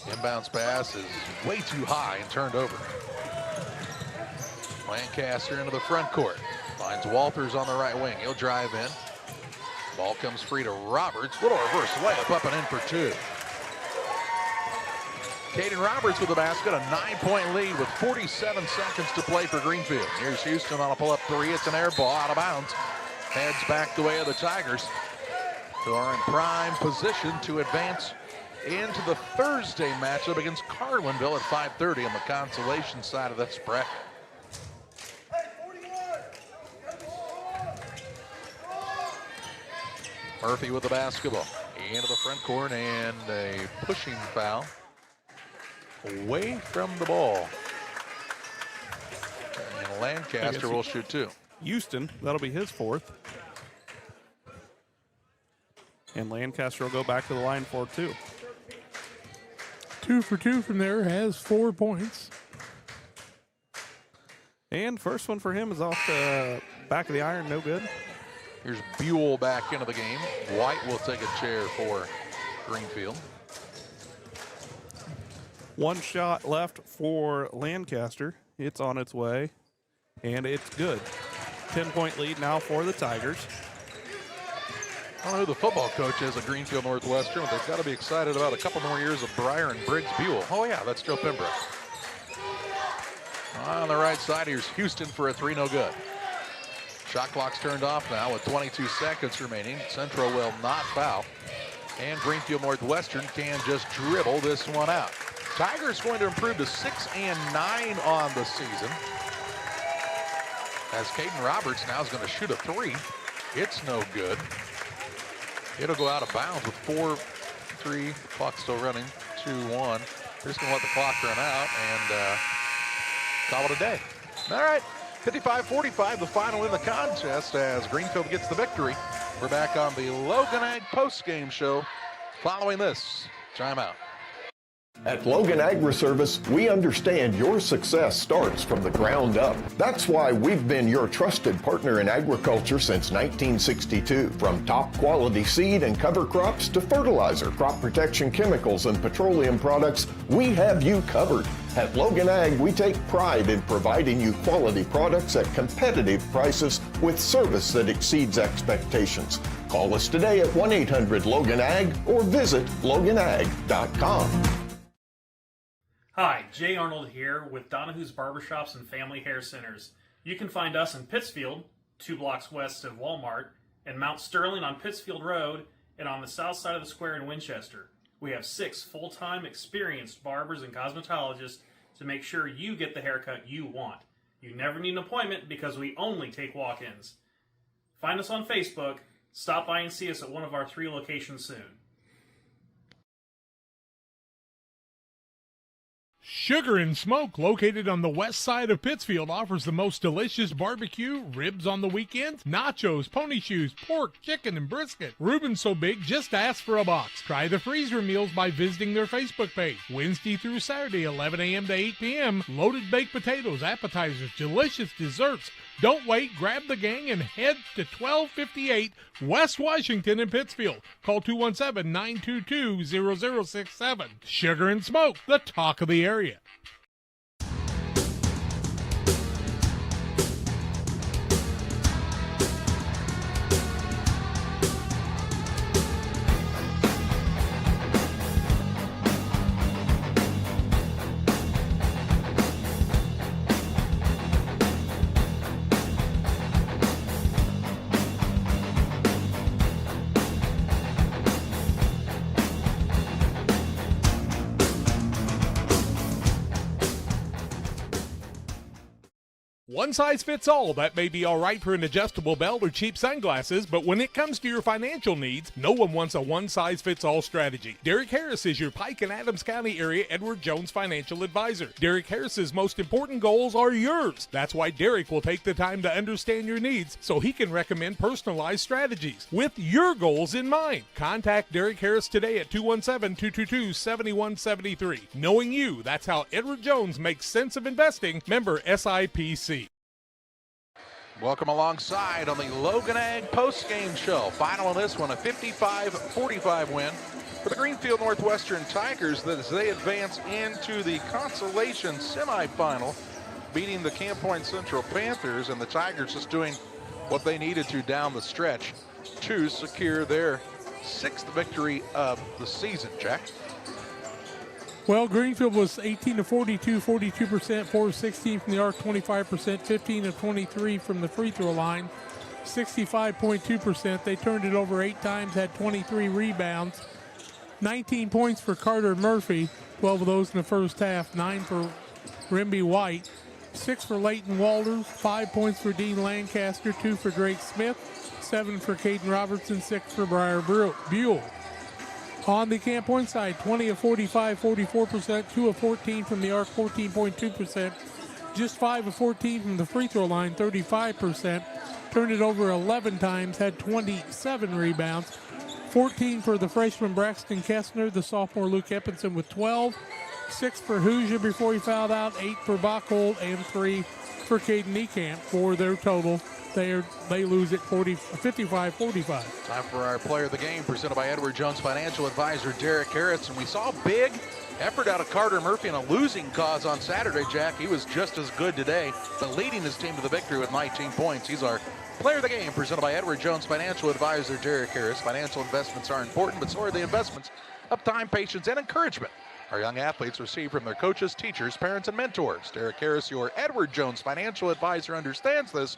Inbounds pass is way too high and turned over. Lancaster into the front court. Finds Walters on the right wing. He'll drive in. Ball comes free to Roberts. Little reverse layup up and in for 2. Caden Roberts with the basket. A 9-point lead with 47 seconds to play for Greenfield. Here's Houston on a pull-up 3. It's an air ball out of bounds. Heads back the way of the Tigers, who are in prime position to advance into the Thursday matchup against Carlinville at 5:30 on the consolation side of this bracket. Murphy with the basketball into the front court and a pushing foul away from the ball. And Lancaster will shoot 2. Houston, that'll be his 4th. And Lancaster will go back to the line for 2. 2 for 2 from there, has 4 points. And first one for him is off the back of the iron, no good. Here's Buell back into the game. White will take a chair for Greenfield. 1 shot left for Lancaster. It's on its way, and it's good. 10-point lead now for the Tigers. I don't know who the football coach is at Greenfield Northwestern, but they've got to be excited about a couple more years of Breyer and Briggs Buell. Oh yeah, that's Joe Pembroke. On the right side, here's Houston for a 3, no good. Shot clock's turned off now with 22 seconds remaining. Central will not foul. And Greenfield Northwestern can just dribble this one out. Tigers going to improve to 6-9 on the season, as Caden Roberts now is going to shoot a 3. It's no good. It'll go out of bounds with 4-3. Clock still running. 2-1. They're just going to let the clock run out and call it a day. All right. 55-45, the final in the contest as Greenfield gets the victory. We're back on the Logan Ag postgame show following this timeout. At Logan Agri-Service, we understand your success starts from the ground up. That's why we've been your trusted partner in agriculture since 1962. From top quality seed and cover crops to fertilizer, crop protection chemicals, and petroleum products, we have you covered. At Logan Ag, we take pride in providing you quality products at competitive prices with service that exceeds expectations. Call us today at 1-800-LOGAN-AG or visit loganag.com. Hi, Jay Arnold here with Donahue's Barbershops and Family Hair Centers. You can find us in Pittsfield, 2 blocks west of Walmart, and Mount Sterling on Pittsfield Road, and on the south side of the square in Winchester. We have 6 full-time experienced barbers and cosmetologists to make sure you get the haircut you want. You never need an appointment because we only take walk-ins. Find us on Facebook. Stop by and see us at one of our 3 locations soon. Sugar and Smoke, located on the west side of Pittsfield, offers the most delicious barbecue, ribs on the weekends, nachos, pony shoes, pork, chicken, and brisket. Reuben's so big, just ask for a box. Try the freezer meals by visiting their Facebook page. Wednesday through Saturday, 11 a.m. to 8 p.m. Loaded baked potatoes, appetizers, delicious desserts. Don't wait, grab the gang and head to 1258 West Washington in Pittsfield. Call 217-922-0067. Sugar and Smoke, the talk of the area. One size fits all. That may be all right for an adjustable belt or cheap sunglasses, but when it comes to your financial needs, no one wants a one-size-fits-all strategy. Derek Harris is your Pike and Adams County area Edward Jones financial advisor. Derek Harris's most important goals are yours. That's why Derek will take the time to understand your needs so he can recommend personalized strategies with your goals in mind. Contact Derek Harris today at 217-222-7173. Knowing you, that's how Edward Jones makes sense of investing. Member SIPC. Welcome alongside on the Logan Ag Postgame Show. Final on this one, a 55-45 win for the Greenfield Northwestern Tigers as they advance into the consolation semifinal, beating the Camp Point Central Panthers, and the Tigers just doing what they needed to down the stretch to secure their 6th victory of the season. Jack? Well, Greenfield was 18 of 42, 42%, 4 of 16 from the arc, 25%, 15 of 23 from the free throw line, 65.2%. They turned it over 8 times, had 23 rebounds, 19 points for Carter Murphy, 12 of those in the first half, 9 for Rimby White, 6 for Leighton Walters, 5 points for Dean Lancaster, 2 for Drake Smith, 7 for Caden Robertson, 6 for Briar Buell. On the Camp Point side, 20 of 45, 44%, 2 of 14 from the arc, 14.2%, just 5 of 14 from the free throw line, 35%, turned it over 11 times, had 27 rebounds, 14 for the freshman Braxton Kessner, the sophomore Luke Eppinson with 12, 6 for Hoosier before he fouled out, 8 for Bachhold, and 3 for Caden Niekamp for their total. They lose it 55-45. Time for our player of the game, presented by Edward Jones financial advisor Derek Harris. And we saw a big effort out of Carter Murphy in a losing cause on Saturday, Jack. He was just as good today, but leading his team to the victory with 19 points. He's our player of the game, presented by Edward Jones financial advisor Derek Harris. Financial investments are important, but so are the investments of time, patience, and encouragement our young athletes receive from their coaches, teachers, parents, and mentors. Derek Harris, your Edward Jones financial advisor, understands this,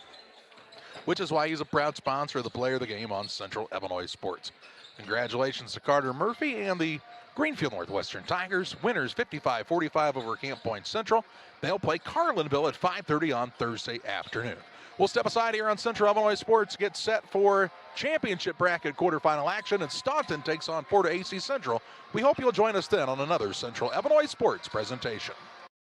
which is why he's a proud sponsor of the player of the game on Central Illinois Sports. Congratulations to Carter Murphy and the Greenfield Northwestern Tigers, winners 55-45 over Camp Point Central. They'll play Carlinville at 5:30 on Thursday afternoon. We'll step aside here on Central Illinois Sports, get set for championship bracket quarterfinal action, and Staunton takes on Porter AC Central. We hope you'll join us then on another Central Illinois Sports presentation.